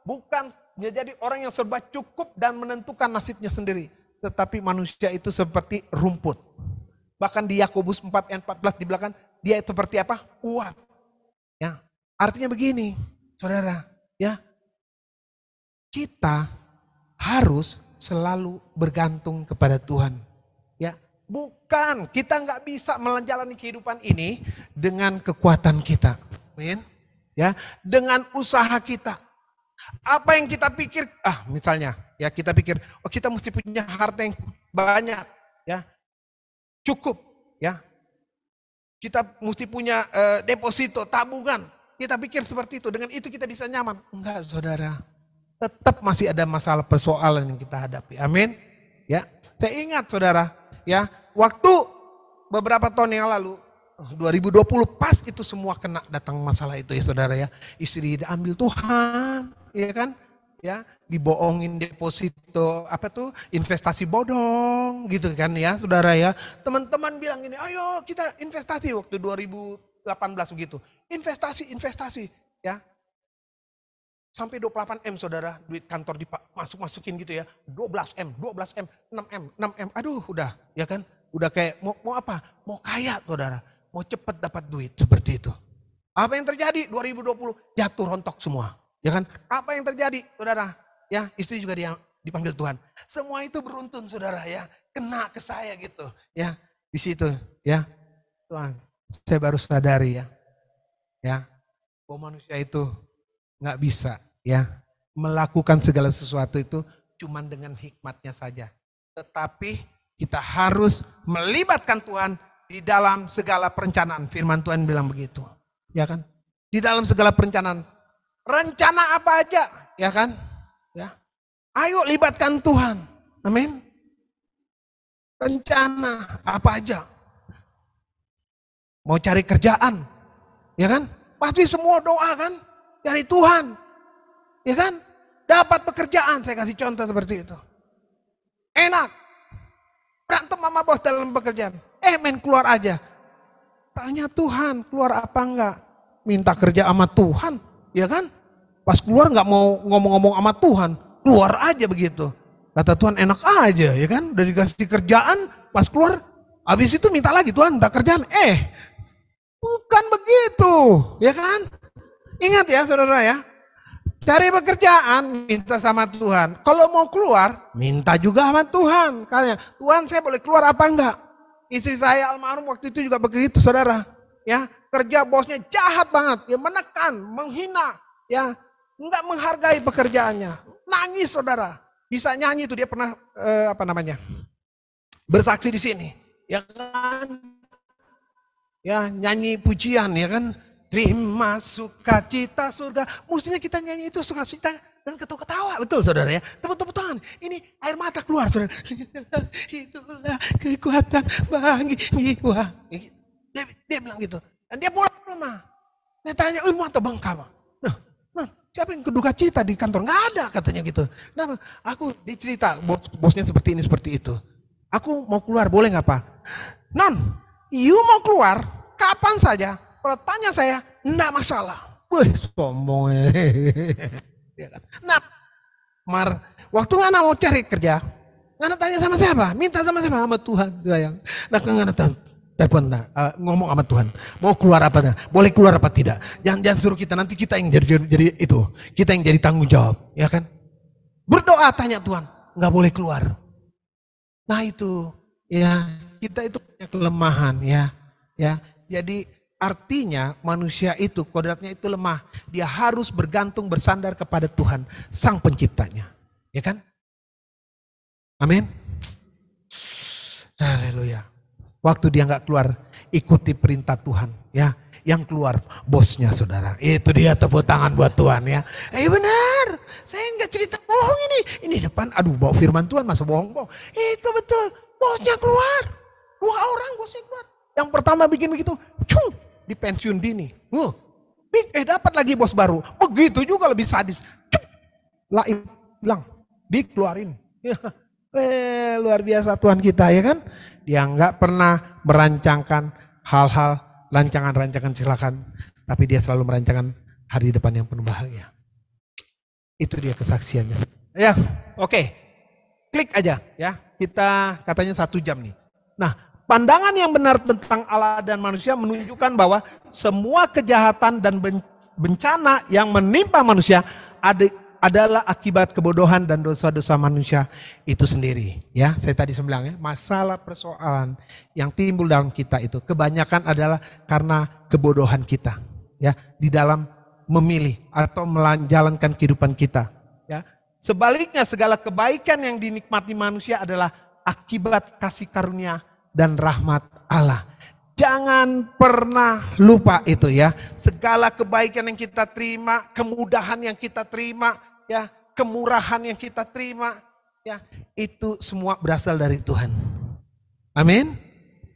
bukan menjadi orang yang serba cukup dan menentukan nasibnya sendiri. Tetapi manusia itu seperti rumput. Bahkan di Yakobus 4 ayat 14 di belakang, dia seperti apa? Uap. Ya, artinya begini, saudara, ya, kita harus selalu bergantung kepada Tuhan. Ya, bukan, kita nggak bisa menjalani kehidupan ini dengan kekuatan kita. Amin. Ya, dengan usaha kita. Apa yang kita pikir, misalnya, ya kita pikir, oh kita mesti punya harta yang banyak, ya, cukup, ya. Kita mesti punya deposito, tabungan. Kita pikir seperti itu, dengan itu kita bisa nyaman. Enggak, saudara. Tetap masih ada masalah persoalan yang kita hadapi. Amin. Ya, saya ingat saudara, ya, waktu beberapa tahun yang lalu, 2020 pas itu semua kena datang masalah itu ya saudara ya. Istri diambil Tuhan, ya kan? Ya, dibohongin deposito, apa tuh, investasi bodong gitu kan ya saudara ya. Teman-teman bilang ini, ayo kita investasi waktu 2018 begitu. Investasi ya. Sampai 28M saudara, duit kantor masukin gitu ya. 12M, 6M. Aduh udah ya kan. Udah kayak mau apa? Mau kaya saudara. Mau cepat dapat duit seperti itu. Apa yang terjadi 2020? Jatuh rontok semua. Ya kan? Apa yang terjadi saudara? Ya istri juga dipanggil Tuhan. Semua itu beruntun saudara ya. Kena ke saya gitu. Ya di situ ya. Tuhan saya baru sadari ya. Ya bahwa manusia itu nggak bisa ya melakukan segala sesuatu itu cuman dengan hikmatnya saja. Tetapi kita harus melibatkan Tuhan di dalam segala perencanaan. Firman Tuhan bilang begitu. Ya kan? Di dalam segala perencanaan. Rencana apa aja, ya kan? Ya. Ayo libatkan Tuhan. Amin. Rencana apa aja. Mau cari kerjaan, ya kan? Pasti semua doa kan? Dari Tuhan. Ya kan? Dapat pekerjaan, saya kasih contoh seperti itu. Enak. Berantem sama bos dalam pekerjaan. Main keluar aja. Tanya Tuhan, keluar apa enggak? Minta kerja sama Tuhan, ya kan? Pas keluar enggak mau ngomong-ngomong sama Tuhan, keluar aja begitu. Kata Tuhan enak aja, ya kan? Udah dikasih kerjaan, pas keluar, habis itu minta lagi Tuhan, minta kerjaan. Bukan begitu, ya kan? Ingat ya saudara ya. Cari pekerjaan, minta sama Tuhan. Kalau mau keluar, minta juga sama Tuhan. Katanya, Tuhan saya boleh keluar apa enggak? Istri saya almarhum waktu itu juga begitu saudara. Ya, kerja bosnya jahat banget. Ya menekan, menghina. Ya, enggak menghargai pekerjaannya. Nangis saudara. Bisa nyanyi itu dia pernah bersaksi di sini. Ya kan? Ya nyanyi pujian ya kan? Terima sukacita surga. Mestinya kita nyanyi itu sukacita dan ketawa-ketawa. Betul saudara ya. Tepuk-tepuk tangan. Ini air mata keluar saudara. Itulah kekuatan bagi jiwa. Dia bilang gitu. Dan dia pulang ke rumah. Saya tanya, mau atau bangka? Nah, siapa yang keduka cita di kantor? Nggak ada katanya gitu. Nah, aku dicerita bosnya seperti ini, seperti itu. Aku mau keluar, boleh nggak Pak? Non, you mau keluar kapan saja. Kalau tanya saya, enggak masalah. Wih, sombong. Nah, waktu Ngana mau cari kerja, Ngana tanya sama siapa? Minta sama siapa? Sama Tuhan, sayang. Nah, Ngana telepon, ngomong sama Tuhan. Mau keluar apa? Boleh keluar apa tidak? Jangan suruh kita, nanti kita yang jadi itu. Kita yang jadi tanggung jawab, ya kan? Berdoa tanya Tuhan, nggak boleh keluar. Nah itu, ya kita itu punya kelemahan, ya. Jadi artinya manusia itu kodratnya itu lemah. Dia harus bergantung bersandar kepada Tuhan, Sang Penciptanya. Ya kan? Amin. Haleluya. Waktu dia nggak keluar, ikuti perintah Tuhan. Ya, yang keluar bosnya saudara. Itu dia tepuk tangan buat Tuhan ya. Benar, saya nggak cerita bohong ini. Ini depan, aduh bawa firman Tuhan masa bohong. Itu betul, bosnya keluar. 2 orang bosnya keluar. Yang pertama bikin begitu, dipensiun dini. Dapat lagi bos baru. Begitu juga lebih sadis. Lah bilang, dikeluarin. Luar biasa Tuhan kita ya kan. Dia nggak pernah merancangkan hal-hal, rancangan-rancangan silakan. Tapi dia selalu merancangkan hari depan yang penuh bahagia. Itu dia kesaksiannya. Ya, oke. Klik aja ya. Kita katanya 1 jam nih. Nah, pandangan yang benar tentang Allah dan manusia menunjukkan bahwa semua kejahatan dan bencana yang menimpa manusia adalah akibat kebodohan dan dosa-dosa manusia itu sendiri. Ya, saya tadi bilang ya, masalah persoalan yang timbul dalam kita itu kebanyakan adalah karena kebodohan kita. Ya, di dalam memilih atau menjalankan kehidupan kita. Ya, sebaliknya segala kebaikan yang dinikmati manusia adalah akibat kasih karunia dan rahmat Allah. Jangan pernah lupa itu ya. Segala kebaikan yang kita terima, kemudahan yang kita terima, ya, kemurahan yang kita terima, ya, itu semua berasal dari Tuhan. Amin.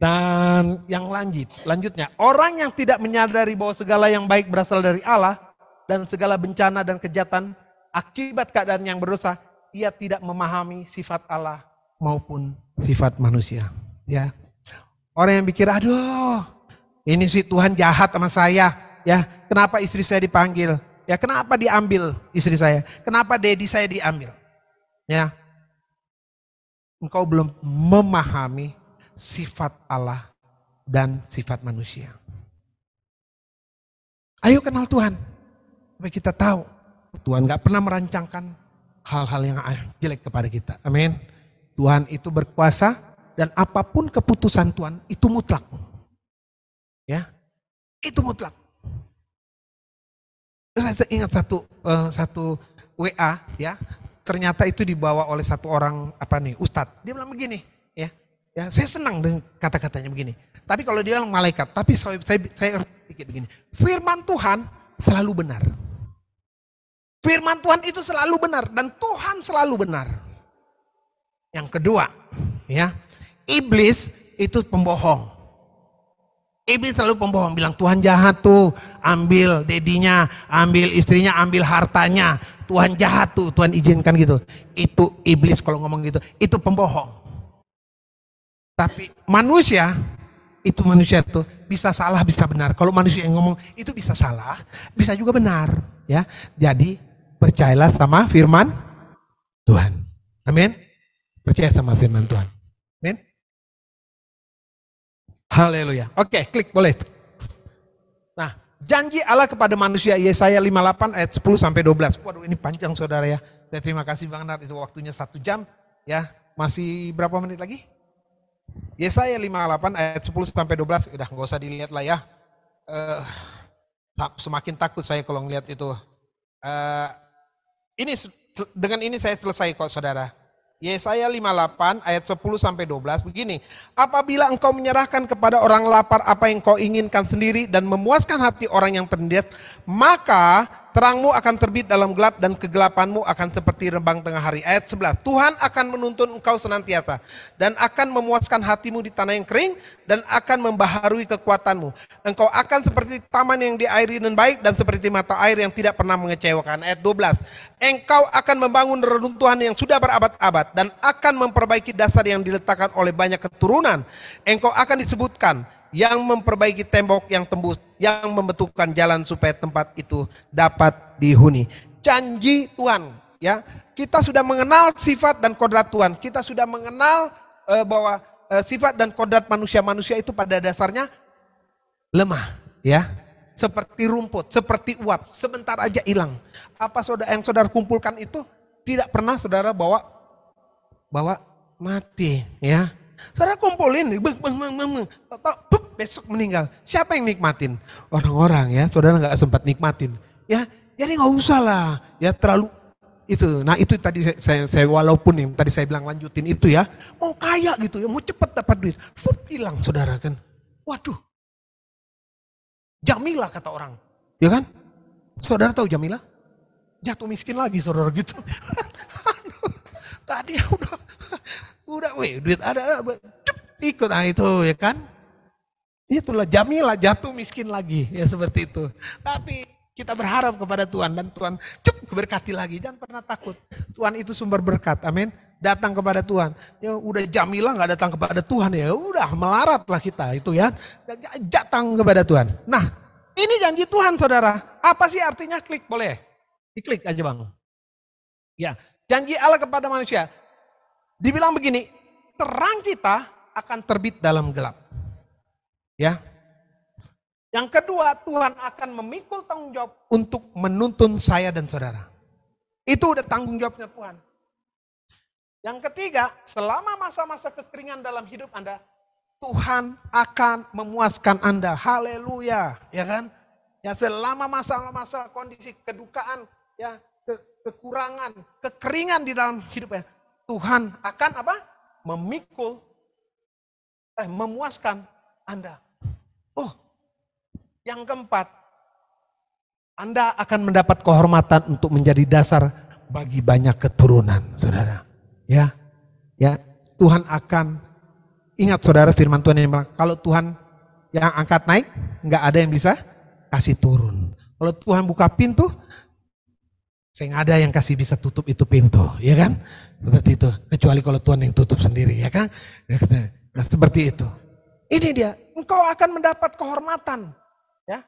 Dan yang lanjutnya, orang yang tidak menyadari bahwa segala yang baik berasal dari Allah dan segala bencana dan kejahatan akibat keadaan yang berdosa, ia tidak memahami sifat Allah maupun sifat manusia. Ya, orang yang pikir, aduh, ini sih Tuhan jahat sama saya. Ya, kenapa istri saya dipanggil? Ya, kenapa diambil istri saya? Kenapa daddy saya diambil? Ya, engkau belum memahami sifat Allah dan sifat manusia. Ayo kenal Tuhan. Supaya kita tahu Tuhan gak pernah merancangkan hal-hal yang jelek kepada kita. Amin. Tuhan itu berkuasa dan apapun keputusan Tuhan itu mutlak. Ya, itu mutlak. Saya ingat satu WA ya, ternyata itu dibawa oleh satu orang ustadz. Dia bilang begini, ya, saya senang dengan kata-katanya begini. Tapi kalau dia bilang malaikat, tapi saya pikir begini, firman Tuhan selalu benar. Firman Tuhan itu selalu benar dan Tuhan selalu benar. Yang kedua, ya, iblis itu pembohong. Iblis selalu pembohong, bilang Tuhan jahat tuh, ambil dedinya, ambil istrinya, ambil hartanya. Tuhan jahat tuh, Tuhan izinkan gitu. Itu iblis kalau ngomong gitu, itu pembohong. Tapi manusia tuh bisa salah, bisa benar. Kalau manusia yang ngomong itu bisa salah, bisa juga benar. Ya, jadi percayalah sama firman Tuhan. Amin. Percaya sama firman Tuhan. Amin. Haleluya. Oke, klik boleh. Nah, janji Allah kepada manusia Yesaya 58 ayat 10 sampai 12. Waduh, ini panjang saudara ya. Saya terima kasih Bang Nat, itu waktunya 1 jam. Ya, masih berapa menit lagi? Yesaya 58 ayat 10 sampai 12. Udah nggak usah dilihat lah ya. Semakin takut saya kalau ngelihat itu. Dengan ini saya selesai kok saudara. Yesaya 58 ayat 10 sampai 12 begini. Apabila engkau menyerahkan kepada orang lapar apa yang kau inginkan sendiri dan memuaskan hati orang yang ternindas, maka terangmu akan terbit dalam gelap dan kegelapanmu akan seperti rembang tengah hari. Ayat 11. Tuhan akan menuntun engkau senantiasa dan akan memuaskan hatimu di tanah yang kering dan akan membaharui kekuatanmu. Engkau akan seperti taman yang diairi dan baik dan seperti mata air yang tidak pernah mengecewakan. Ayat 12. Engkau akan membangun reruntuhan yang sudah berabad-abad dan akan memperbaiki dasar yang diletakkan oleh banyak keturunan. Engkau akan disebutkan yang memperbaiki tembok yang tembus, yang membentukkan jalan supaya tempat itu dapat dihuni. Janji Tuhan, ya. Kita sudah mengenal sifat dan kodrat Tuhan. Kita sudah mengenal bahwa sifat dan kodrat manusia itu pada dasarnya lemah, ya. Seperti rumput, seperti uap, sebentar aja hilang. Apa yang saudara kumpulkan itu tidak pernah saudara bawa mati, ya. Saudara kumpulin, besok meninggal. Siapa yang nikmatin? Orang-orang ya, saudara nggak sempat nikmatin. Ya, jadi nggak usah lah, ya terlalu itu. Nah itu tadi saya walaupun yang tadi saya bilang lanjutin itu ya, mau kaya gitu ya, mau cepat dapat duit, hilang saudara kan. Waduh, Jamilah kata orang, ya kan? Saudara tahu Jamilah? Jatuh miskin lagi saudara gitu. Tadi udah, duit ada, ikut itu ya kan. Itulah Jamilah jatuh miskin lagi, ya seperti itu. Tapi kita berharap kepada Tuhan dan Tuhan berkati lagi. Jangan pernah takut. Tuhan itu sumber berkat. Amin. Datang kepada Tuhan. Ya udah Jamilah nggak datang kepada Tuhan, ya udah melaratlah kita itu ya. Datang kepada Tuhan. Nah, ini janji Tuhan, saudara. Apa sih artinya klik? Boleh? Diklik aja bang. Ya, janji Allah kepada manusia. Dibilang begini, terang kita akan terbit dalam gelap. Ya. Yang kedua, Tuhan akan memikul tanggung jawab untuk menuntun saya dan saudara. Itu udah tanggung jawabnya Tuhan. Yang ketiga, selama masa-masa kekeringan dalam hidup Anda, Tuhan akan memuaskan Anda. Haleluya, ya kan? Ya, selama masa-masa kondisi kedukaan, ya, kekurangan, kekeringan di dalam hidupnya, Tuhan akan apa? Memuaskan Anda. Oh, yang keempat, Anda akan mendapat kehormatan untuk menjadi dasar bagi banyak keturunan, saudara. Ya, Tuhan akan ingat, saudara, firman Tuhan yang bilang, kalau Tuhan yang angkat naik, nggak ada yang bisa kasih turun. Kalau Tuhan buka pintu, saya nggak ada yang kasih bisa tutup itu pintu, ya kan? Seperti itu. Kecuali kalau Tuhan yang tutup sendiri, ya kan? Nah, seperti itu. Ini dia, engkau akan mendapat kehormatan. Ya,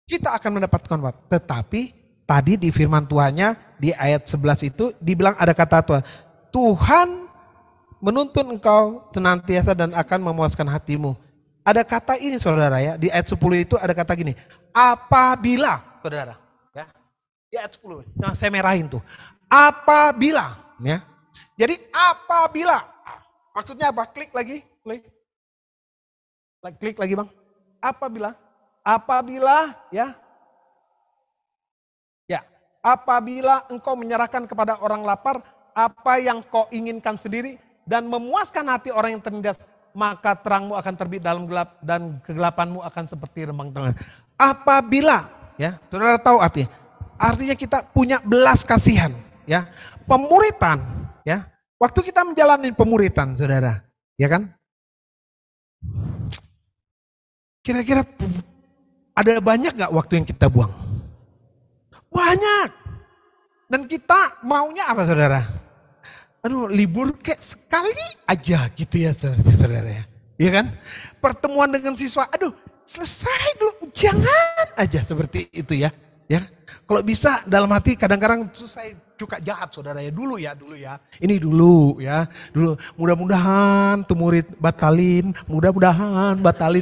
kita akan mendapat kehormatan. Tetapi tadi di firman Tuhannya di ayat 11 itu dibilang ada kata Tuhan. Tuhan menuntun engkau senantiasa dan akan memuaskan hatimu. Ada kata ini, saudara, ya. Di ayat 10 itu ada kata gini. Apabila, saudara. Ya, di ayat 10. Nah, saya merahin tuh. Apabila. Ya. Jadi apabila. Maksudnya apa? Klik lagi. Klik lagi bang. Apabila ya. Ya, apabila engkau menyerahkan kepada orang lapar apa yang kau inginkan sendiri dan memuaskan hati orang yang ternindas, maka terangmu akan terbit dalam gelap dan kegelapanmu akan seperti rembang tengah. Apabila, ya, saudara tahu artinya? Artinya kita punya belas kasihan, ya. Pemuritan, ya. Waktu kita menjalani pemuritan, saudara, ya kan? Kira-kira ada banyak gak waktu yang kita buang? Banyak. Dan kita maunya apa, saudara? Aduh, libur kayak sekali aja gitu ya, saudara ya. Iya kan? Pertemuan dengan siswa, aduh selesai dulu, jangan aja seperti itu ya. Ya, kalau bisa dalam hati kadang-kadang saya suka jahat, saudara ya, dulu ya, ini dulu ya, dulu mudah-mudahan tuh murid batalin,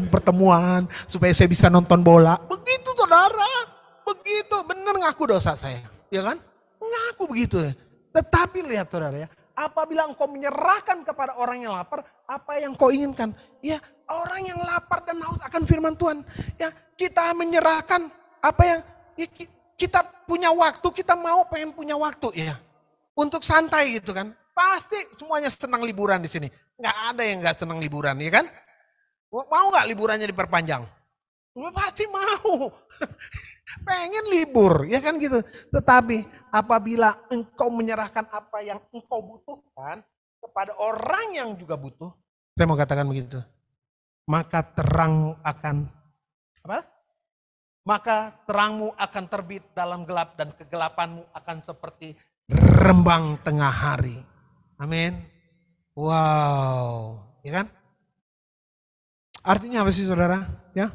pertemuan supaya saya bisa nonton bola. Begitu, saudara, begitu, bener ngaku dosa saya, ya kan? Ngaku begitu. Tetapi lihat, saudara ya, apabila engkau menyerahkan kepada orang yang lapar apa yang kau inginkan, ya orang yang lapar dan haus akan firman Tuhan, ya kita menyerahkan apa yang ya, kita punya waktu, kita pengen punya waktu ya untuk santai gitu kan. Pasti semuanya senang liburan di sini. Nggak ada yang nggak senang liburan, ya kan? Mau nggak liburannya diperpanjang? Pasti mau. Pengen libur, ya kan gitu. Tetapi apabila engkau menyerahkan apa yang engkau butuhkan kepada orang yang juga butuh, saya mau katakan begitu, maka terang akan apa? Maka terangmu akan terbit dalam gelap dan kegelapanmu akan seperti rembang tengah hari. Amin. Wow, ya kan? Artinya apa sih, saudara? Ya,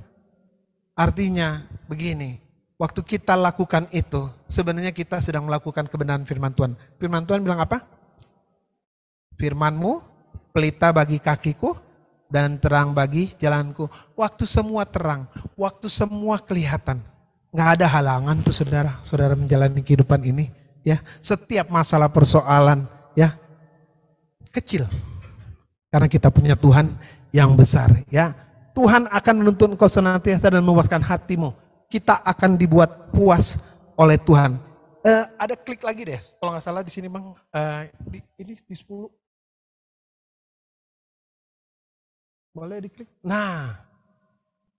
artinya begini. Waktu kita lakukan itu, sebenarnya kita sedang melakukan kebenaran firman Tuhan. Firman Tuhan bilang apa? Firman-Mu pelita bagi kakiku dan terang bagi jalanku. Waktu semua terang, waktu semua kelihatan. Nggak ada halangan tuh, saudara menjalani kehidupan ini. Ya, setiap masalah persoalan ya kecil. Karena kita punya Tuhan yang besar. Ya, Tuhan akan menuntun engkau senantiasa dan memuaskan hatimu. Kita akan dibuat puas oleh Tuhan. Ada klik lagi deh, kalau nggak salah di sini bang. Ini di 10. Boleh diklik. Nah,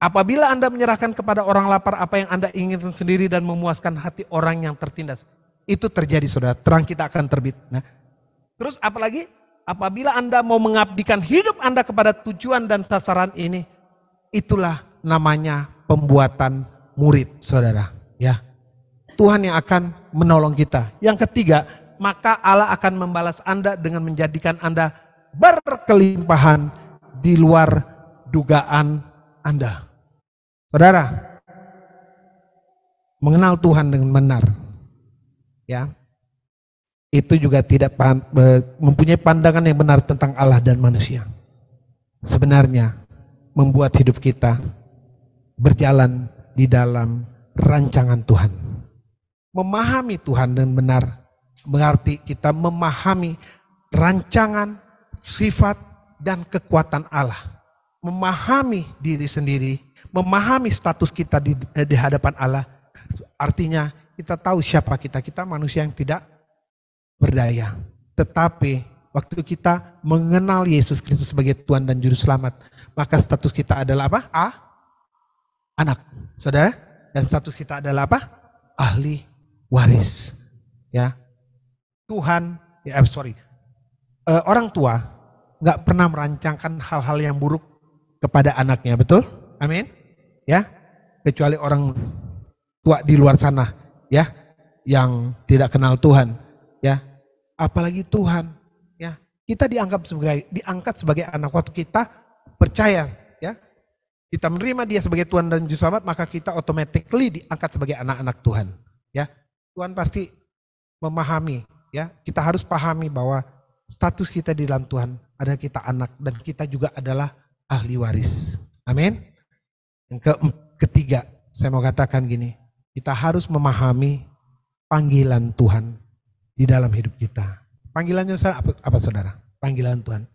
apabila Anda menyerahkan kepada orang lapar apa yang Anda inginkan sendiri dan memuaskan hati orang yang tertindas. Itu terjadi, saudara. Terang kita akan terbit. Nah, terus apalagi? Apabila Anda mau mengabdikan hidup Anda kepada tujuan dan sasaran ini. itulah namanya pembuatan murid, saudara. Ya, Tuhan yang akan menolong kita. Yang ketiga, maka Allah akan membalas Anda dengan menjadikan Anda berkelimpahan di luar dugaan Anda. Saudara, mengenal Tuhan dengan benar, ya, itu juga tidak mempunyai pandangan yang benar tentang Allah dan manusia. Sebenarnya membuat hidup kita berjalan di dalam rancangan Tuhan. Memahami Tuhan dengan benar berarti kita memahami rancangan, sifat, dan kekuatan Allah. Memahami diri sendiri, memahami status kita di hadapan Allah. Artinya kita tahu siapa kita. Kita manusia yang tidak berdaya. Tetapi waktu kita mengenal Yesus Kristus sebagai Tuhan dan Juru Selamat, maka status kita adalah apa? Anak. Saudara? Dan status kita adalah apa? Ahli waris. Ya. Tuhan, orang tua nggak pernah merancangkan hal-hal yang buruk kepada anaknya, betul? Amin. Ya. Kecuali orang tua di luar sana, ya, yang tidak kenal Tuhan, ya. Apalagi Tuhan, ya. Kita diangkat sebagai anak waktu kita percaya, ya. Kita menerima Dia sebagai Tuhan dan Juru Selamat, maka kita automatically diangkat sebagai anak-anak Tuhan, ya. Tuhan pasti memahami, ya. Kita harus pahami bahwa status kita di dalam Tuhan adalah kita anak dan kita juga adalah ahli waris. Amin. Yang ketiga, saya mau katakan gini. Kita harus memahami panggilan Tuhan di dalam hidup kita. Panggilannya apa saudara? Panggilan Tuhan.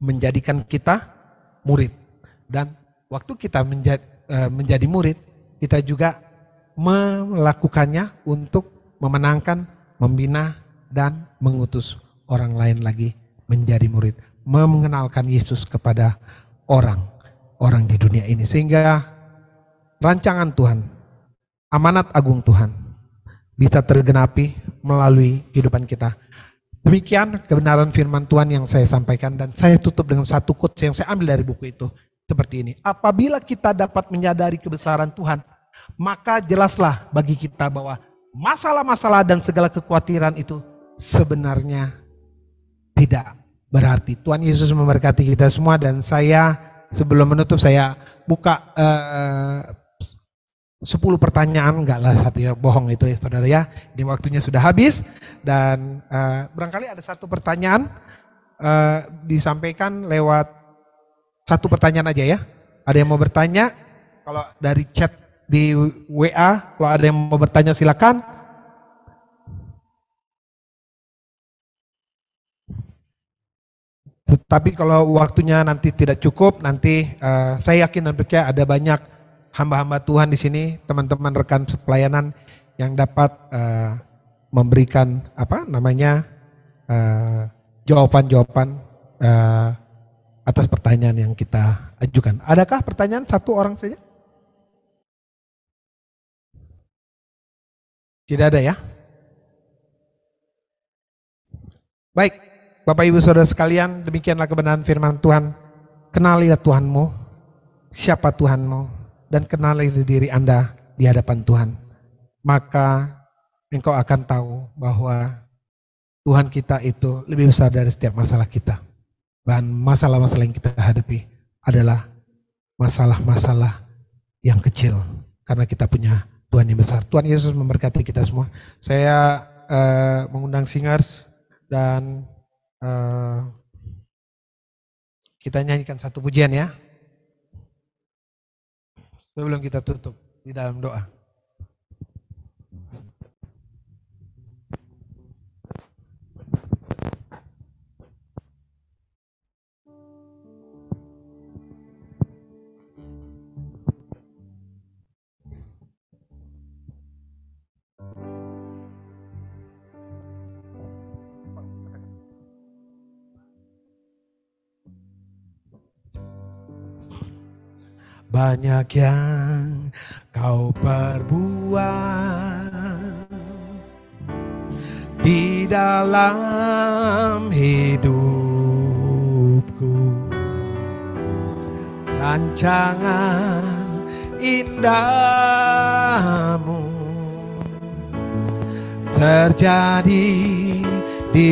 Menjadikan kita murid. Dan waktu kita menjadi murid, kita juga melakukannya untuk memenangkan, membina, dan mengutus orang lain lagi menjadi murid. Mengenalkan Yesus kepada orang di dunia ini. Sehingga rancangan Tuhan, amanat agung Tuhan bisa tergenapi melalui kehidupan kita. Demikian kebenaran firman Tuhan yang saya sampaikan dan saya tutup dengan satu quotes yang saya ambil dari buku itu. Seperti ini, apabila kita dapat menyadari kebesaran Tuhan, maka jelaslah bagi kita bahwa masalah-masalah dan segala kekhawatiran itu sebenarnya tidak berarti. Tuhan Yesus memberkati kita semua dan saya sebelum menutup saya buka 10 pertanyaan, enggak lah satu ya, bohong itu ya saudara ya. Ini waktunya sudah habis dan barangkali ada satu pertanyaan disampaikan lewat satu pertanyaan aja ya. Ada yang mau bertanya? Kalau dari chat di WA, kalau ada yang mau bertanya silakan. Tetapi kalau waktunya nanti tidak cukup, nanti saya yakin dan percaya ada banyak hamba-hamba Tuhan di sini, teman-teman rekan pelayanan yang dapat memberikan jawaban-jawaban atas pertanyaan yang kita ajukan. Adakah pertanyaan satu orang saja? Tidak ada ya? Baik, Bapak Ibu Saudara sekalian, demikianlah kebenaran firman Tuhan. Kenalilah Tuhanmu, siapa Tuhanmu, dan kenali diri Anda di hadapan Tuhan. Maka engkau akan tahu bahwa Tuhan kita itu lebih besar dari setiap masalah kita. Dan masalah-masalah yang kita hadapi adalah masalah-masalah yang kecil. Karena kita punya Tuhan yang besar. Tuhan Yesus memberkati kita semua. Saya mengundang singers dan kita nyanyikan satu pujian ya. Sebelum kita tutup di dalam doa. Banyak yang kau perbuat di dalam hidupku, rancangan indahmu terjadi di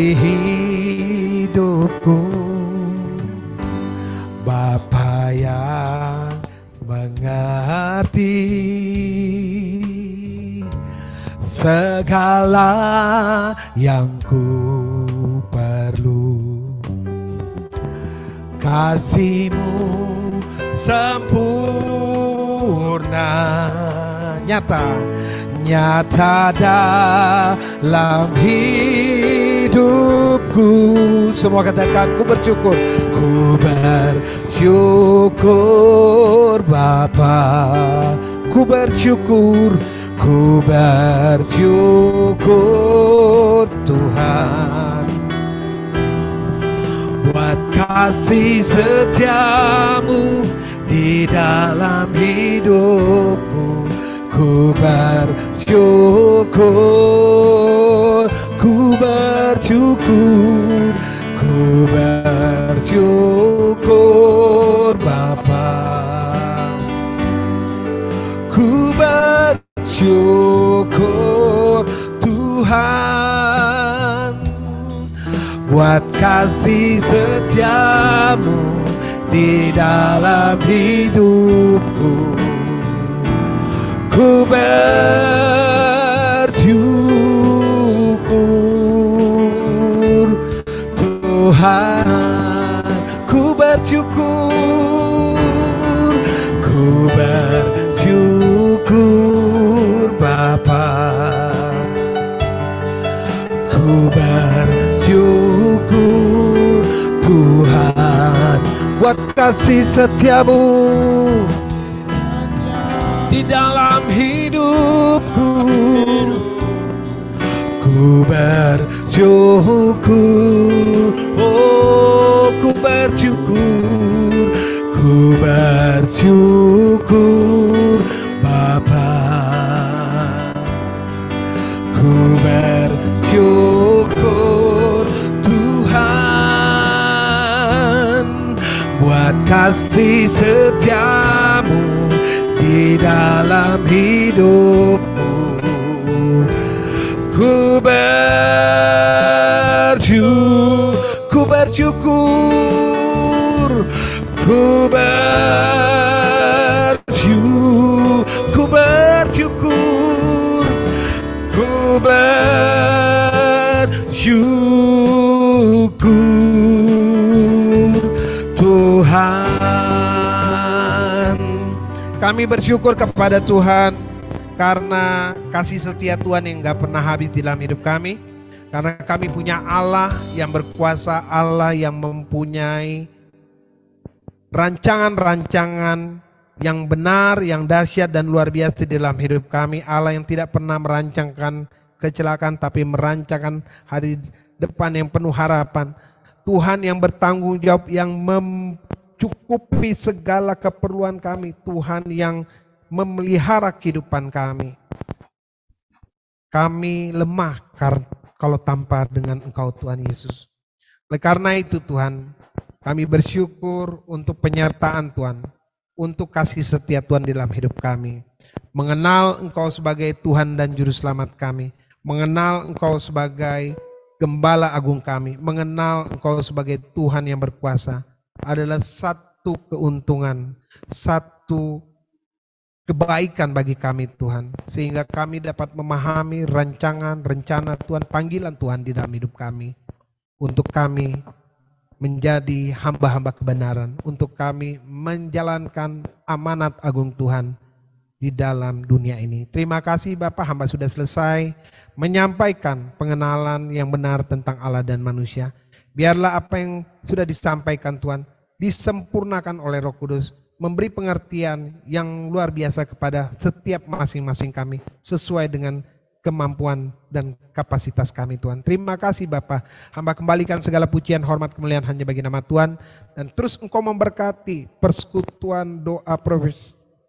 hidupku. Bapa yang mengerti segala yang ku perlu, kasih-Mu sempurna nyata dalam hidupku. Semua katakan, ku bersyukur. Ku bersyukur Bapa, ku bersyukur, ku bersyukur Tuhan, buat kasih setiamu di dalam hidupku. Ku bersyukur, ku bersyukur, ku bersyukur Bapa, ku bersyukur Tuhan, buat kasih setiamu di dalam hidupku. Ku bersyukur Tuhan, ku bersyukur, ku bersyukur Bapa, ku bersyukur Tuhan, buat kasih setiamu di dalam hidupku. Ku bersyukur, oh ku bersyukur, ku bersyukur Bapa, ku bersyukur Tuhan, buat kasih setiamu di dalam hidupku. Ku bersyukur, ku bersyukur, ku bersyukur, ku bersyukur, ku bersyukur Tuhan. Kami bersyukur kepada Tuhan karena kasih setia Tuhan yang gak pernah habis di dalam hidup kami. Karena kami punya Allah yang berkuasa, Allah yang mempunyai rancangan-rancangan yang benar, yang dahsyat dan luar biasa di dalam hidup kami. Allah yang tidak pernah merancangkan kecelakaan tapi merancangkan hari depan yang penuh harapan. Tuhan yang bertanggung jawab, yang mencukupi segala keperluan kami. Tuhan yang memelihara kehidupan kami. Kami lemah kalau tanpa dengan Engkau Tuhan Yesus. Oleh karena itu Tuhan, kami bersyukur untuk penyertaan Tuhan, untuk kasih setia Tuhan di dalam hidup kami. Mengenal Engkau sebagai Tuhan dan Juru Selamat kami. Mengenal Engkau sebagai Gembala Agung kami. Mengenal Engkau sebagai Tuhan yang berkuasa adalah satu keuntungan, satu kebaikan bagi kami Tuhan, sehingga kami dapat memahami rancangan, rencana Tuhan, panggilan Tuhan di dalam hidup kami, untuk kami menjadi hamba-hamba kebenaran, untuk kami menjalankan amanat agung Tuhan di dalam dunia ini. Terima kasih Bapak, hamba sudah selesai menyampaikan pengenalan yang benar tentang Allah dan manusia. Biarlah apa yang sudah disampaikan Tuhan disempurnakan oleh Roh Kudus, memberi pengertian yang luar biasa kepada setiap masing-masing kami sesuai dengan kemampuan dan kapasitas kami Tuhan. Terima kasih Bapa. Hamba kembalikan segala pujian, hormat, kemuliaan hanya bagi nama Tuhan, dan terus Engkau memberkati persekutuan doa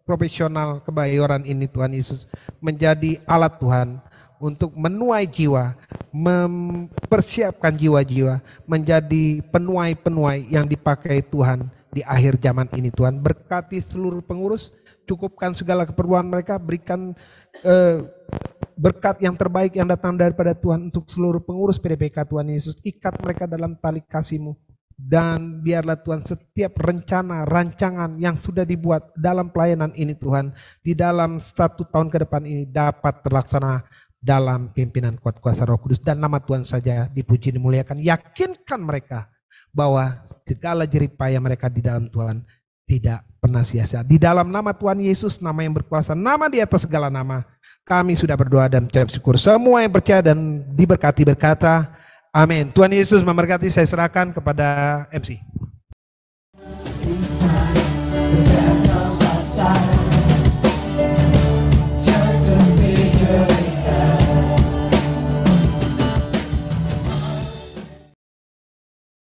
profesional kebayoran ini Tuhan Yesus, menjadi alat Tuhan untuk menuai jiwa, mempersiapkan jiwa-jiwa menjadi penuai-penuai yang dipakai Tuhan di akhir zaman ini Tuhan. Berkati seluruh pengurus, cukupkan segala keperluan mereka, berikan berkat yang terbaik yang datang daripada Tuhan untuk seluruh pengurus PDPK Tuhan Yesus. Ikat mereka dalam tali kasih-Mu. Dan biarlah Tuhan setiap rencana, rancangan yang sudah dibuat dalam pelayanan ini Tuhan, di dalam 1 tahun ke depan ini dapat terlaksana dalam pimpinan kuat kuasa Roh Kudus. Dan nama Tuhan saja dipuji, dimuliakan. Yakinkan mereka bahwa segala jerih payah mereka di dalam Tuhan tidak pernah sia-sia. Di dalam nama Tuhan Yesus, nama yang berkuasa, nama di atas segala nama, kami sudah berdoa dan mengucap syukur. Semua yang percaya dan diberkati berkata, amin. Tuhan Yesus memberkati. Saya serahkan kepada MC.